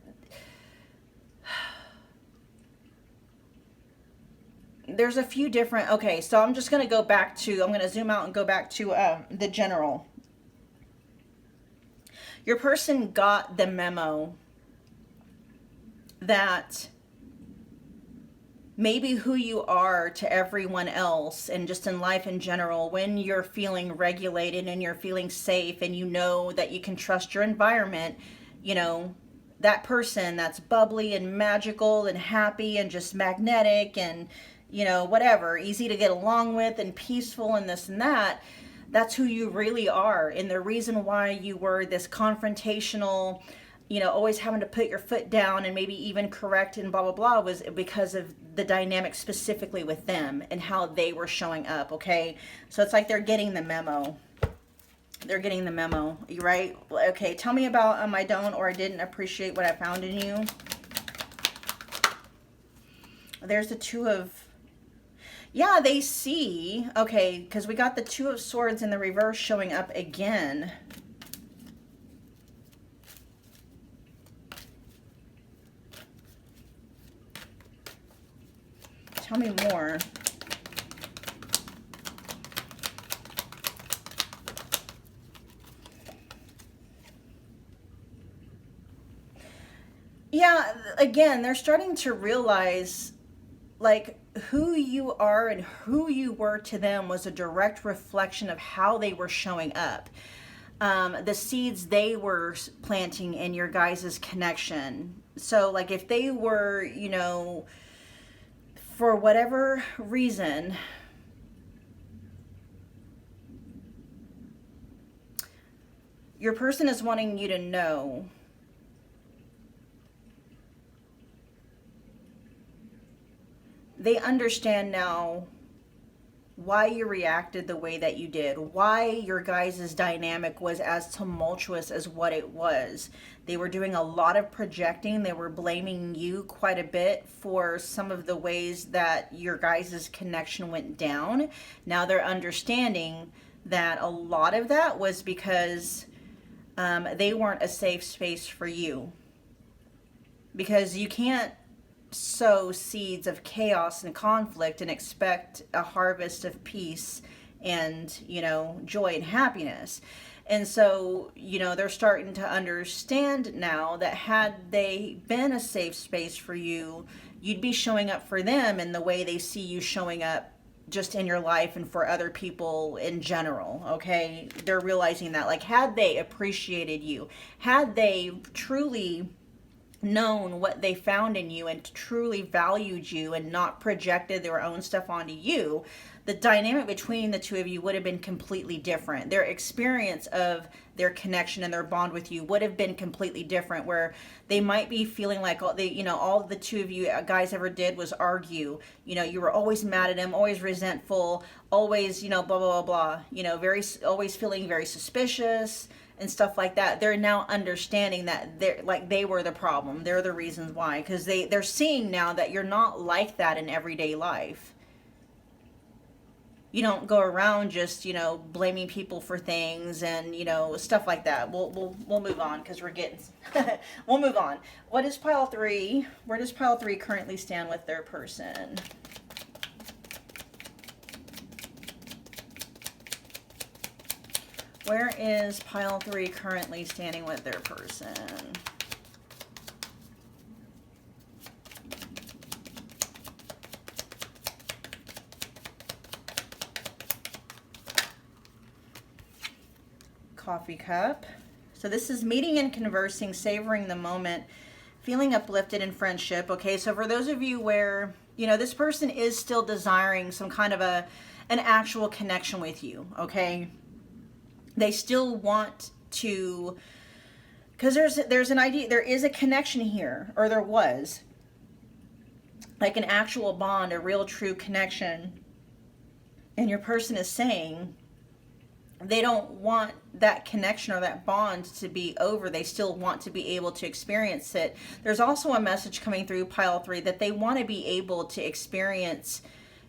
There's a few different, okay, so I'm just going to go back to, I'm going to zoom out and go back to the general. Your person got the memo that maybe who you are to everyone else and just in life in general, when you're feeling regulated and you're feeling safe and you know that you can trust your environment, you know, that person that's bubbly and magical and happy and just magnetic and, you know, whatever, easy to get along with and peaceful and this and that, that's who you really are. And the reason why you were this confrontational, you know, always having to put your foot down and maybe even correct and blah, blah, blah, was because of the dynamic specifically with them and how they were showing up, okay? So it's like they're getting the memo. They're getting the memo, right? Okay, tell me about I don't or I didn't appreciate what I found in you. There's the 2 of... Yeah, they see. Okay, because we got the 2 of Swords in the reverse showing up again. Tell me more. Yeah, again, they're starting to realize, like, who you are and who you were to them was a direct reflection of how they were showing up. The seeds they were planting in your guys' connection. So like if they were, you know, for whatever reason, your person is wanting you to know they understand now why you reacted the way that you did, why your guys' dynamic was as tumultuous as what it was. They were doing a lot of projecting. They were blaming you quite a bit for some of the ways that your guys' connection went down. Now they're understanding that a lot of that was because they weren't a safe space for you. Because you can't sow seeds of chaos and conflict and expect a harvest of peace and, you know, joy and happiness. And so, you know, they're starting to understand now that had they been a safe space for you, you'd be showing up for them in the way they see you showing up just in your life and for other people in general. Okay, they're realizing that, like, had they appreciated you, had they truly known what they found in you and truly valued you and not projected their own stuff onto you, the dynamic between the two of you would have been completely different. Their experience of their connection and their bond with you would have been completely different, where they might be feeling like all the two of you guys ever did was argue. You know, you were always mad at him, always resentful, always, you know, blah, blah, blah, blah, you know, always feeling very suspicious and stuff like that. They're now understanding that they were the problem. They're the reasons why, because they're seeing now that you're not like that in everyday life. You don't go around just, you know, blaming people for things and, you know, stuff like that. We'll move on because we're getting we'll move on. What is pile 3? Where does pile 3 currently stand with their person? Where is pile 3 currently standing with their person? Coffee cup. So this is meeting and conversing, savoring the moment, feeling uplifted in friendship. Okay, so for those of you where, you know, this person is still desiring some kind of an actual connection with you, okay? They still want to, because there's an idea, there is a connection here, or there was, like an actual bond, a real true connection. And your person is saying they don't want that connection or that bond to be over. They still want to be able to experience it. There's also a message coming through pile 3 that they want to be able to experience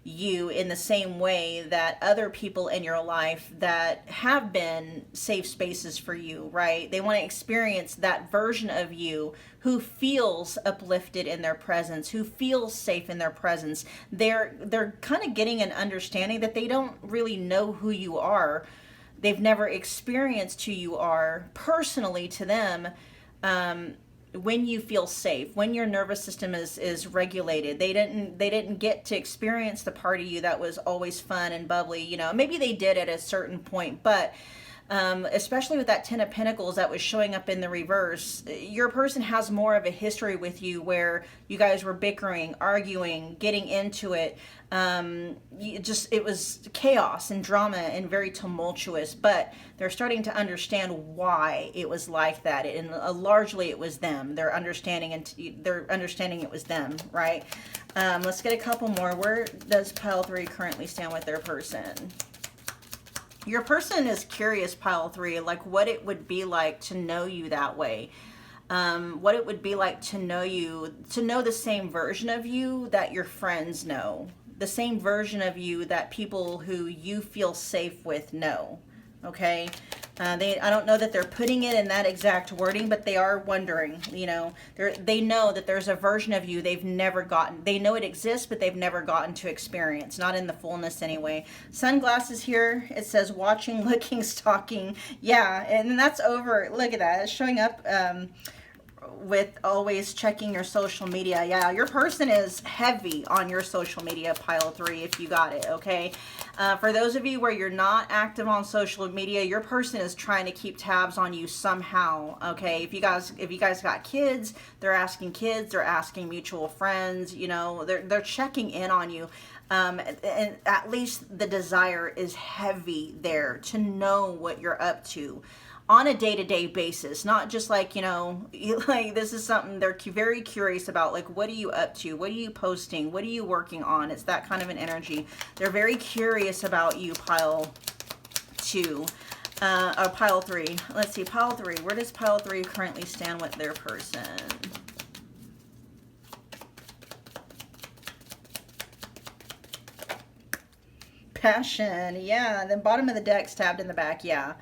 you in the same way that other people in your life that have been safe spaces for you, right? They want to experience that version of you who feels uplifted in their presence, who feels safe in their presence. They're kind of getting an understanding that they don't really know who you are. They've never experienced who you are personally to them. When you feel safe, when your nervous system is regulated, they didn't get to experience the part of you that was always fun and bubbly. You know, maybe they did at a certain point, but especially with that 10 of Pentacles that was showing up in the reverse, your person has more of a history with you where you guys were bickering, arguing, getting into it. It was chaos and drama and very tumultuous, but they're starting to understand why it was like that. And largely it was them. They're understanding it was them, right? Let's get a couple more. Where does pile 3 currently stand with their person? Your person is curious, pile 3, like what it would be like to know you that way. What it would be like to know you, to know the same version of you that your friends know. The same version of you that people who you feel safe with know. Okay? I don't know that they're putting it in that exact wording, but they are wondering, you know, they know that there's a version of you they've never gotten. They know it exists, but they've never gotten to experience, not in the fullness anyway. Sunglasses here, it says watching, looking, stalking. Yeah, and that's over. Look at that. It's showing up with always checking your social media. Yeah, your person is heavy on your social media, pile 3, if you got it, okay? For those of you where you're not active on social media, your person is trying to keep tabs on you somehow, okay? If you guys got kids, they're asking mutual friends, you know, they're checking in on you. And at least the desire is heavy there to know what you're up to on a day-to-day basis, not just like, you know, like this is something they're very curious about, like, what are you up to? What are you posting? What are you working on? It's that kind of an energy. They're very curious about you, pile 2, pile 3. Let's see, pile 3. Where does pile 3 currently stand with their person? Passion, yeah. And then bottom of the deck, stabbed in the back, yeah.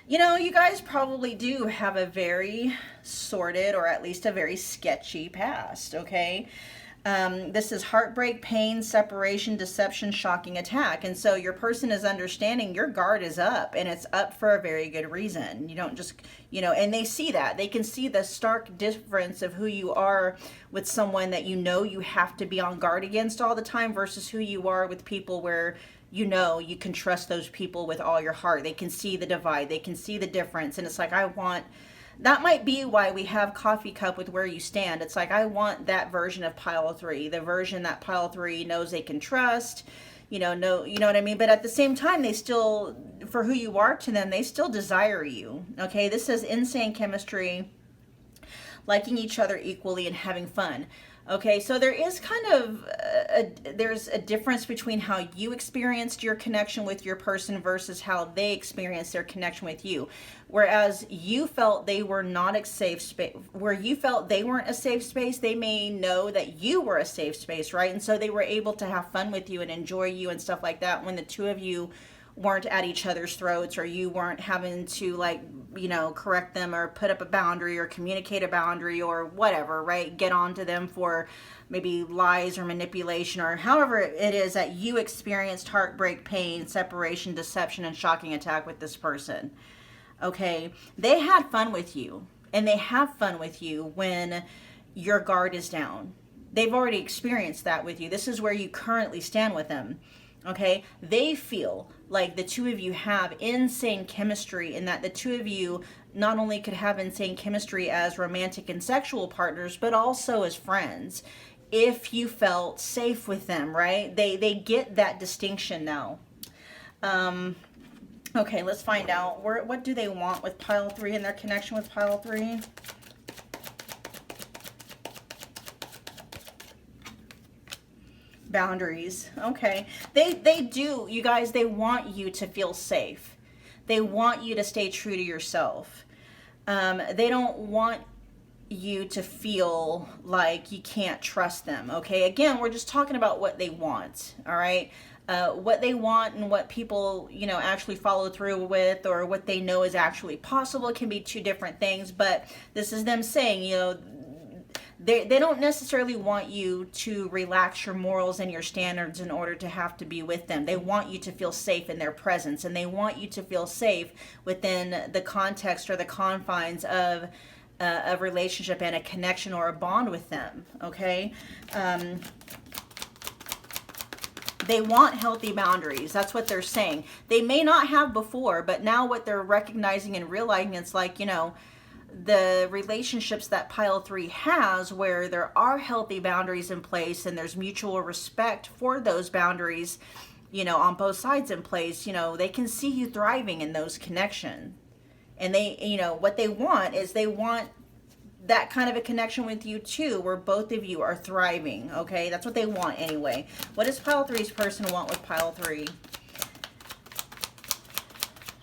You know, you guys probably do have a very sordid, or at least a very sketchy past, okay? This is heartbreak, pain, separation, deception, shocking attack. And so your person is understanding your guard is up, and it's up for a very good reason. You don't just, you know, and they see that. They can see the stark difference of who you are with someone that you know you have to be on guard against all the time versus who you are with people where you know you can trust those people with all your heart. They can see the divide. They can see the difference. And it's like, that might be why we have coffee cup with where you stand. It's like, I want that version of pile 3, the version that pile 3 knows they can trust, you know what I mean? But at the same time, they still, for who you are to them, they still desire you. Okay. This is insane chemistry, liking each other equally and having fun. Okay, so there is kind of there's a difference between how you experienced your connection with your person versus how they experienced their connection with you. Whereas you felt they were not a safe space, where you felt they weren't a safe space, they may know that you were a safe space, right? And so they were able to have fun with you and enjoy you and stuff like that when the two of you weren't at each other's throats, or you weren't having to, like, you know, correct them or put up a boundary or communicate a boundary or whatever, right? Get onto them for maybe lies or manipulation, or however it is that you experienced heartbreak, pain, separation, deception, and shocking attack with this person. Okay, they had fun with you, and they have fun with you when your guard is down. They've already experienced that with you. This is where you currently stand with them. Okay, they feel like the two of you have insane chemistry, and that the two of you not only could have insane chemistry as romantic and sexual partners, but also as friends, if you felt safe with them, right? They get that distinction now. Okay, let's find out what do they want with pile 3 and their connection with pile 3. Boundaries. Okay, they do, you guys, they want you to feel safe. They want you to stay true to yourself. They don't want you to feel like you can't trust them. Okay, again, we're just talking about what they want. All right, what they want and what people, you know, actually follow through with, or what they know is actually possible, can be two different things. But this is them saying, you know, they don't necessarily want you to relax your morals and your standards in order to have to be with them. They want you to feel safe in their presence, and they want you to feel safe within the context or the confines of a relationship and a connection or a bond with them. Okay, they want healthy boundaries. That's what they're saying. They may not have before, but now what they're recognizing and realizing, it's like, you know, the relationships that pile 3 has, where there are healthy boundaries in place and there's mutual respect for those boundaries, you know, on both sides in place, you know, they can see you thriving in those connections. And they, you know, what they want is they want that kind of a connection with you too, where both of you are thriving. Okay, that's what they want anyway. What does pile 3's person want with pile 3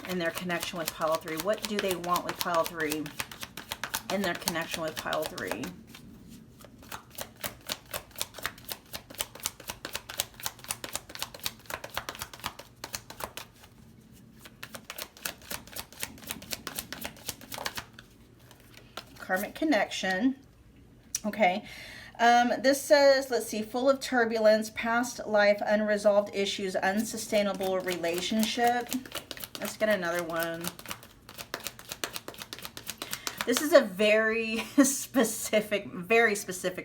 and their connection with pile 3? What do they want with pile 3 and their connection with pile 3? Karmic connection. Okay. This says, let's see, full of turbulence, past life, unresolved issues, unsustainable relationship. Let's get another one. This is a very specific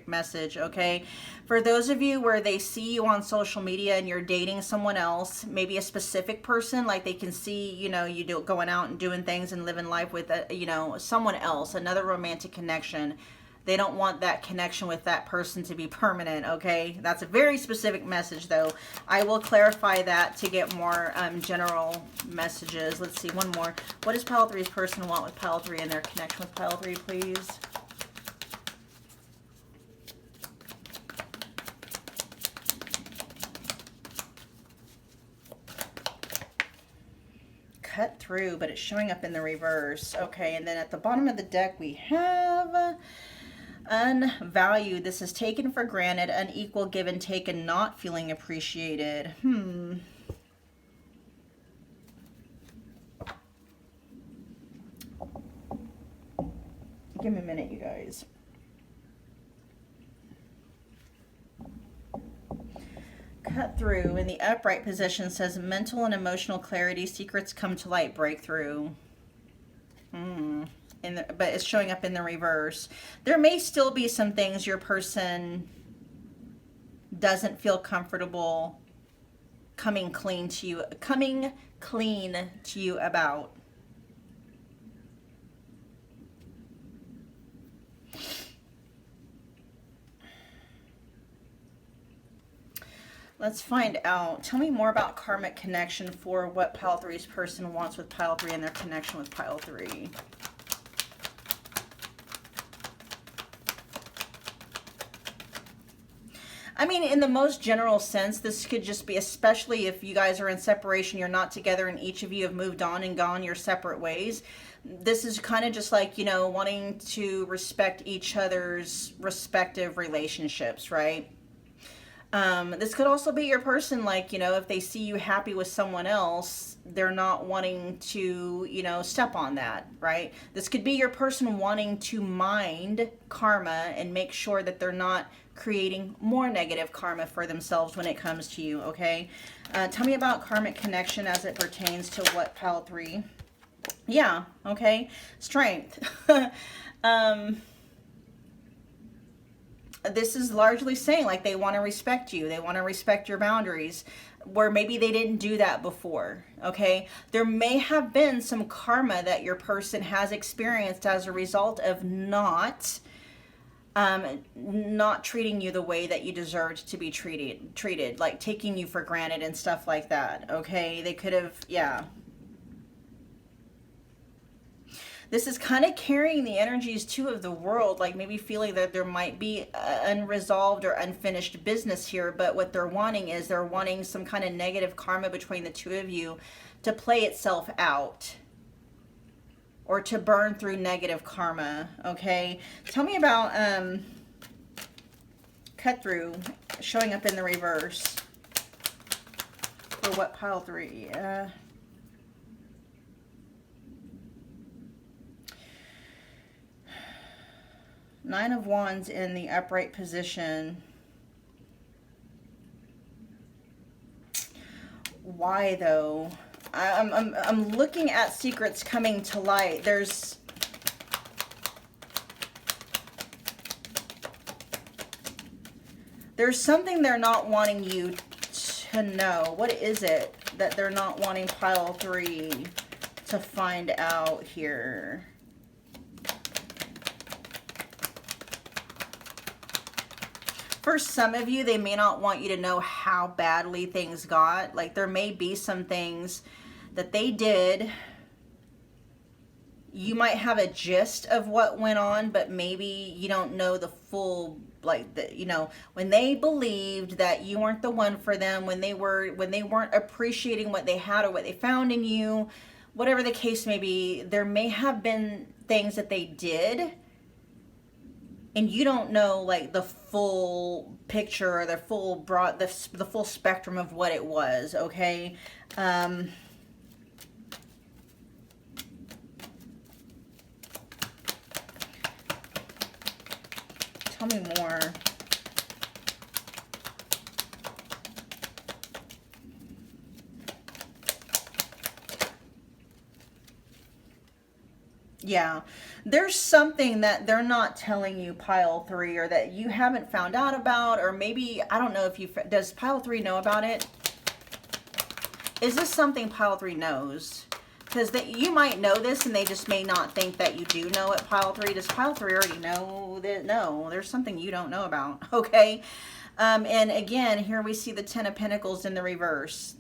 message, okay? For those of you where they see you on social media and you're dating someone else, maybe a specific person, like they can see, you know, you going out and doing things and living life with, you know, someone else, another romantic connection. They don't want that connection with that person to be permanent, okay? That's a very specific message, though. I will clarify that to get more general messages. Let's see, one more. What does Pile 3's person want with Pile 3 and their connection with Pile 3, please? Cut through, but it's showing up in the reverse. Okay, and then at the bottom of the deck, we have... unvalued. This is taken for granted, unequal, give and take, and not feeling appreciated. Give me a minute, you guys. Cut through. In the upright position says mental and emotional clarity, secrets come to light, breakthrough. But it's showing up in the reverse. There may still be some things your person doesn't feel comfortable coming clean to you about. Let's find out. Tell me more about karmic connection for what Pile 3's person wants with Pile 3 and their connection with Pile 3. I mean, in the most general sense, this could just be, especially if you guys are in separation, you're not together, and each of you have moved on and gone your separate ways. This is kind of just like, you know, wanting to respect each other's respective relationships, right? This could also be your person, like, you know, if they see you happy with someone else, they're not wanting to, you know, step on that, right? This could be your person wanting to mind karma and make sure that they're not creating more negative karma for themselves when it comes to you, okay? Tell me about karmic connection as it pertains to what Pile 3? Yeah, okay. Strength. This is largely saying like they want to respect you. They want to respect your boundaries, where maybe they didn't do that before, okay? There may have been some karma that your person has experienced as a result of not treating you the way that you deserved to be treated, like taking you for granted and stuff like that, okay? They could have, yeah. This is kind of carrying the energies too of the world, like maybe feeling that there might be unresolved or unfinished business here, but what they're wanting is they're wanting some kind of negative karma between the two of you to play itself out or to burn through negative karma, okay? Tell me about cut through showing up in the reverse for what Pile 3? Nine of Wands in the upright position. Why though? I'm looking at secrets coming to light. There's something they're not wanting you to know. What is it that they're not wanting Pile 3 to find out here? For some of you, they may not want you to know how badly things got. Like there may be some things that they did. You might have a gist of what went on, but maybe you don't know the full, like, you know, when they believed that you weren't the one for them, when they weren't appreciating what they had or what they found in you, whatever the case may be, there may have been things that they did and you don't know like the full picture or the full the full spectrum of what it was, okay? Tell me more. Yeah, there's something that they're not telling you, pile three, or that you haven't found out about, or maybe, I don't know if you, does pile three know about it? Is this something pile three knows? Because you might know this and they just may not think that you do know it, pile three. Does pile three already know that? No, there's something you don't know about, okay? And again, here we see the Ten of Pentacles in the reverse.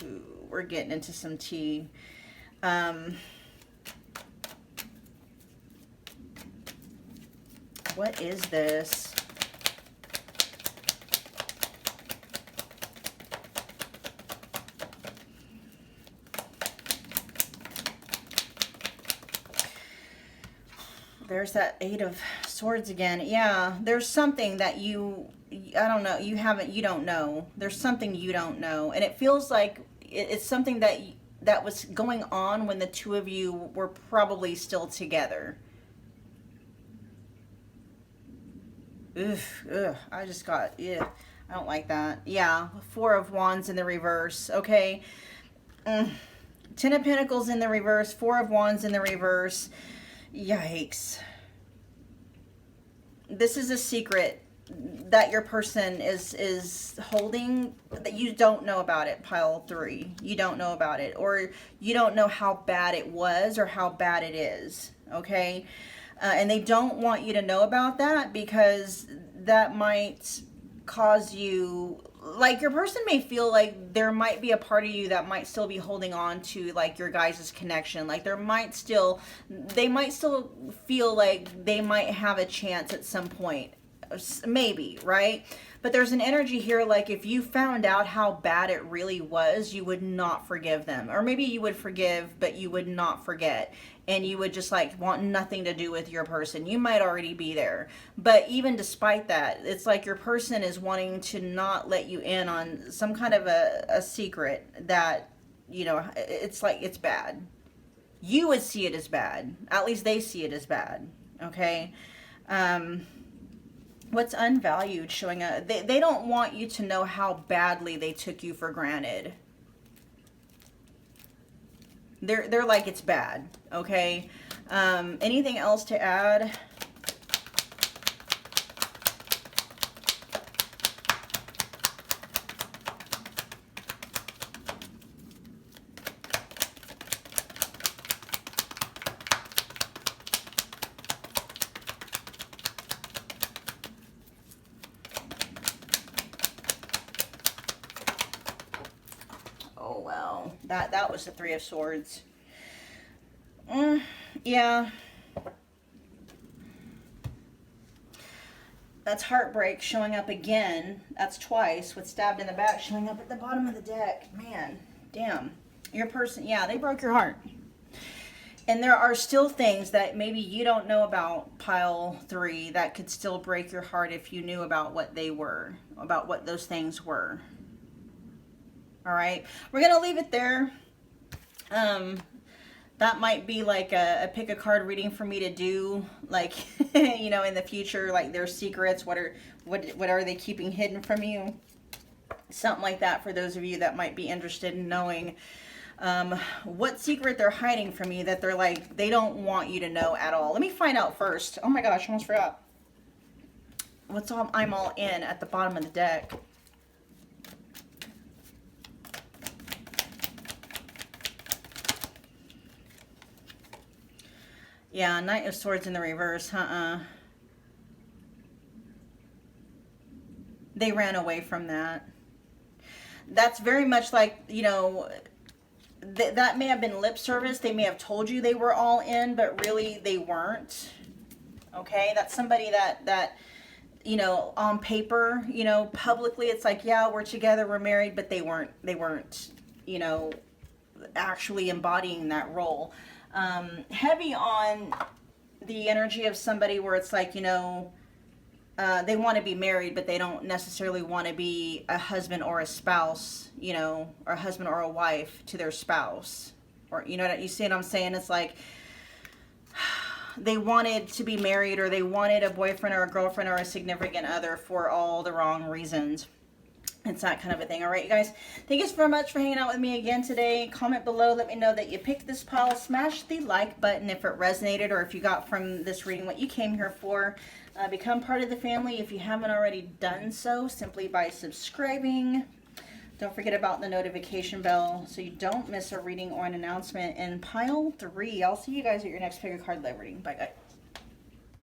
Ooh, we're getting into some tea. What is this? There's that Eight of Swords again. Yeah, there's something that you, I don't know, you don't know. There's something you don't know. And it feels like it's something that was going on when the two of you were probably still together. Ugh, I just got, I don't like that. Yeah, Four of Wands in the reverse. Okay. Ten of Pentacles in the reverse, Four of Wands in the reverse. Yikes. This is a secret that your person is holding that you don't know about it, pile three. You don't know about it, or you don't know how bad it was or how bad it is, okay? And they don't want you to know about that because that might cause you, like, your person may feel like there might be a part of you that might still be holding on to, like, your guys' connection. Like, they might still feel like they might have a chance at some point, maybe, right? But there's an energy here, like, if you found out how bad it really was, you would not forgive them. Or maybe you would forgive, but you would not forget. And you would just, like, want nothing to do with your person. You might already be there. But even despite that, it's like your person is wanting to not let you in on some kind of a secret that, you know, it's like, it's bad. You would see it as bad. At least they see it as bad. Okay? What's unvalued showing up? They don't want you to know how badly they took you for granted. They're like, it's bad, okay? Anything else to add? Oh, wow. That was the Three of Swords. Yeah. That's heartbreak showing up again. That's twice with Stabbed in the Back showing up at the bottom of the deck. Man, damn. Your person, yeah, they broke your heart. And there are still things that maybe you don't know about, pile three, that could still break your heart if you knew about what they were, about what those things were. All right, we're gonna leave it there. That might be like a pick a card reading for me to do, like, you know, in the future, like their secrets, what are they keeping hidden from you? Something like that for those of you that might be interested in knowing what secret they're hiding from you that they're like, they don't want you to know at all. Let me find out first. Oh my gosh, I almost forgot. What's all I'm all in at the bottom of the deck? Yeah, Knight of Swords in the reverse. They ran away from that. That's very much like, you know, that may have been lip service. They may have told you they were all in, but really they weren't. Okay, that's somebody that you know, on paper, you know, publicly it's like, yeah, we're together, we're married, but they weren't, you know, actually embodying that role. Heavy on the energy of somebody where it's like, you know, they want to be married, but they don't necessarily want to be a husband or a spouse, you know, or a husband or a wife to their spouse. Or, you know, you see what I'm saying? It's like they wanted to be married, or they wanted a boyfriend or a girlfriend or a significant other for all the wrong reasons. It's that kind of a thing. All right, you guys. Thank you so very much for hanging out with me again today. Comment below. Let me know that you picked this pile. Smash the like button if it resonated or if you got from this reading what you came here for. Become part of the family if you haven't already done so, simply by subscribing. Don't forget about the notification bell so you don't miss a reading or an announcement. And pile 3, I'll see you guys at your next pick a card live reading. Bye, guys.